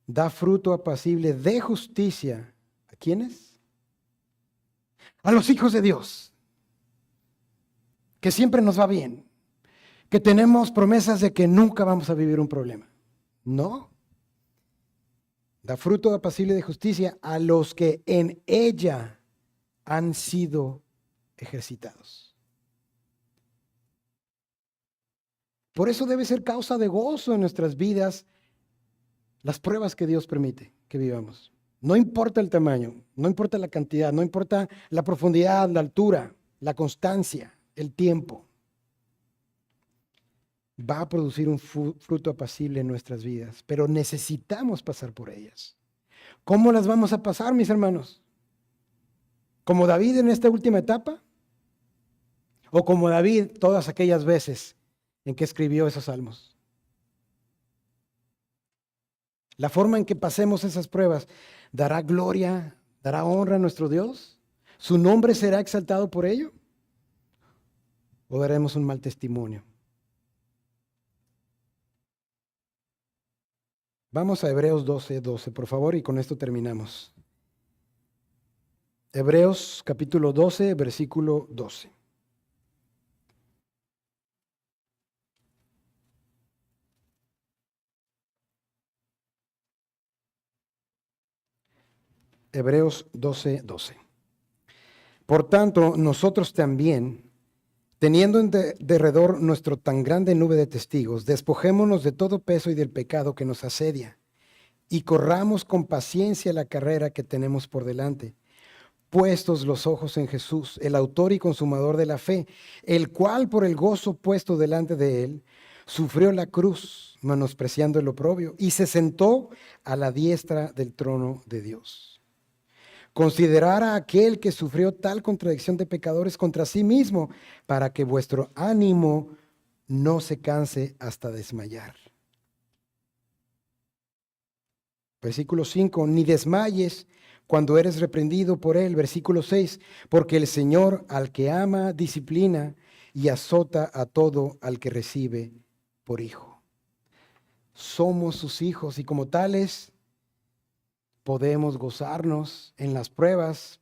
da fruto apacible de justicia. ¿A quiénes? A los hijos de Dios, que siempre nos va bien, que tenemos promesas de que nunca vamos a vivir un problema. No. Da fruto apacible de justicia a los que en ella han sido ejercitados. Por eso debe ser causa de gozo en nuestras vidas las pruebas que Dios permite que vivamos. No importa el tamaño, no importa la cantidad, no importa la profundidad, la altura, la constancia, el tiempo. Va a producir un fruto apacible en nuestras vidas, pero necesitamos pasar por ellas. ¿Cómo las vamos a pasar, mis hermanos? ¿Como David en esta última etapa? ¿O como David todas aquellas veces en que escribió esos salmos? La forma en que pasemos esas pruebas dará gloria, dará honra a nuestro Dios. ¿Su nombre será exaltado por ello? ¿O daremos un mal testimonio? Vamos a Hebreos 12:12, por favor, y con esto terminamos. Hebreos capítulo 12, versículo 12. Hebreos 12:12. Por tanto, nosotros también, Teniendo en derredor nuestro tan grande nube de testigos, despojémonos de todo peso y del pecado que nos asedia, y corramos con paciencia la carrera que tenemos por delante, puestos los ojos en Jesús, el autor y consumador de la fe, el cual por el gozo puesto delante de él, sufrió la cruz, menospreciando el oprobio, y se sentó a la diestra del trono de Dios. Considerar a aquel que sufrió tal contradicción de pecadores contra sí mismo, para que vuestro ánimo no se canse hasta desmayar. Versículo 5, ni desmayes cuando eres reprendido por él. Versículo 6, porque el Señor al que ama disciplina y azota a todo al que recibe por hijo. Somos sus hijos y como tales podemos gozarnos en las pruebas,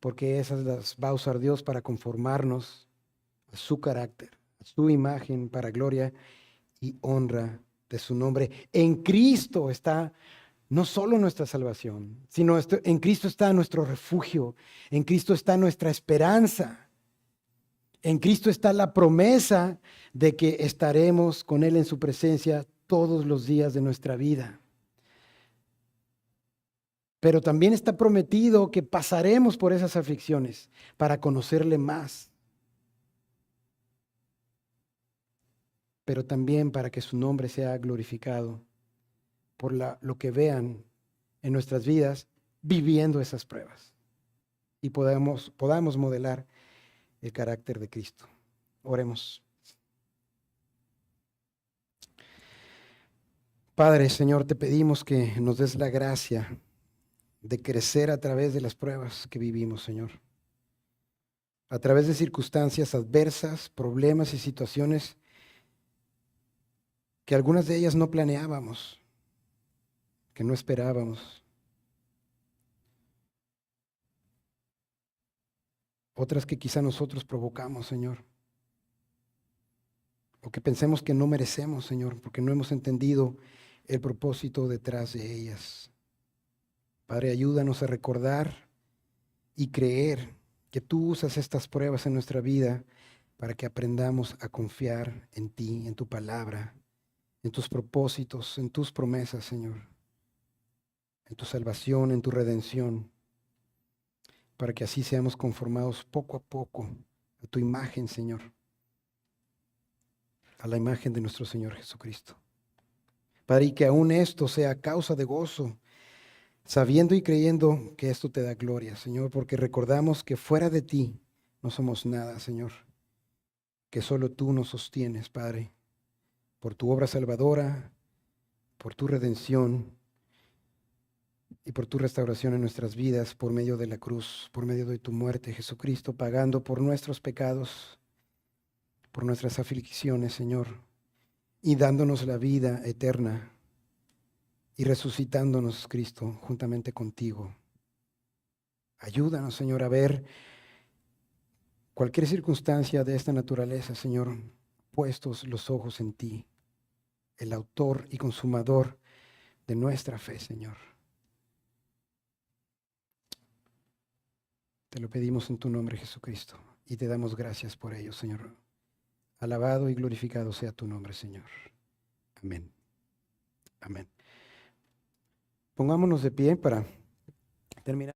porque esas las va a usar Dios para conformarnos a su carácter, a su imagen, para gloria y honra de su nombre. En Cristo está no solo nuestra salvación, sino en Cristo está nuestro refugio, en Cristo está nuestra esperanza, en Cristo está la promesa de que estaremos con Él en su presencia todos los días de nuestra vida. Pero también está prometido que pasaremos por esas aflicciones para conocerle más, pero también para que su nombre sea glorificado por lo que vean en nuestras vidas viviendo esas pruebas y podamos modelar el carácter de Cristo. Oremos. Padre, Señor, te pedimos que nos des la gracia de crecer a través de las pruebas que vivimos, Señor. A través de circunstancias adversas, problemas y situaciones que algunas de ellas no planeábamos, que no esperábamos. Otras que quizá nosotros provocamos, Señor. O que pensemos que no merecemos, Señor, porque no hemos entendido el propósito detrás de ellas. Padre, ayúdanos a recordar y creer que tú usas estas pruebas en nuestra vida para que aprendamos a confiar en ti, en tu palabra, en tus propósitos, en tus promesas, Señor, en tu salvación, en tu redención, para que así seamos conformados poco a poco a tu imagen, Señor, a la imagen de nuestro Señor Jesucristo. Padre, y que aún esto sea causa de gozo, sabiendo y creyendo que esto te da gloria, Señor, porque recordamos que fuera de ti no somos nada, Señor, que solo tú nos sostienes, Padre, por tu obra salvadora, por tu redención y por tu restauración en nuestras vidas por medio de la cruz, por medio de tu muerte, Jesucristo, pagando por nuestros pecados, por nuestras aflicciones, Señor, y dándonos la vida eterna y resucitándonos, Cristo, juntamente contigo. Ayúdanos, Señor, a ver cualquier circunstancia de esta naturaleza, Señor, puestos los ojos en ti, el autor y consumador de nuestra fe, Señor. Te lo pedimos en tu nombre, Jesucristo, y te damos gracias por ello, Señor. Alabado y glorificado sea tu nombre, Señor. Amén. Amén. Pongámonos de pie para terminar.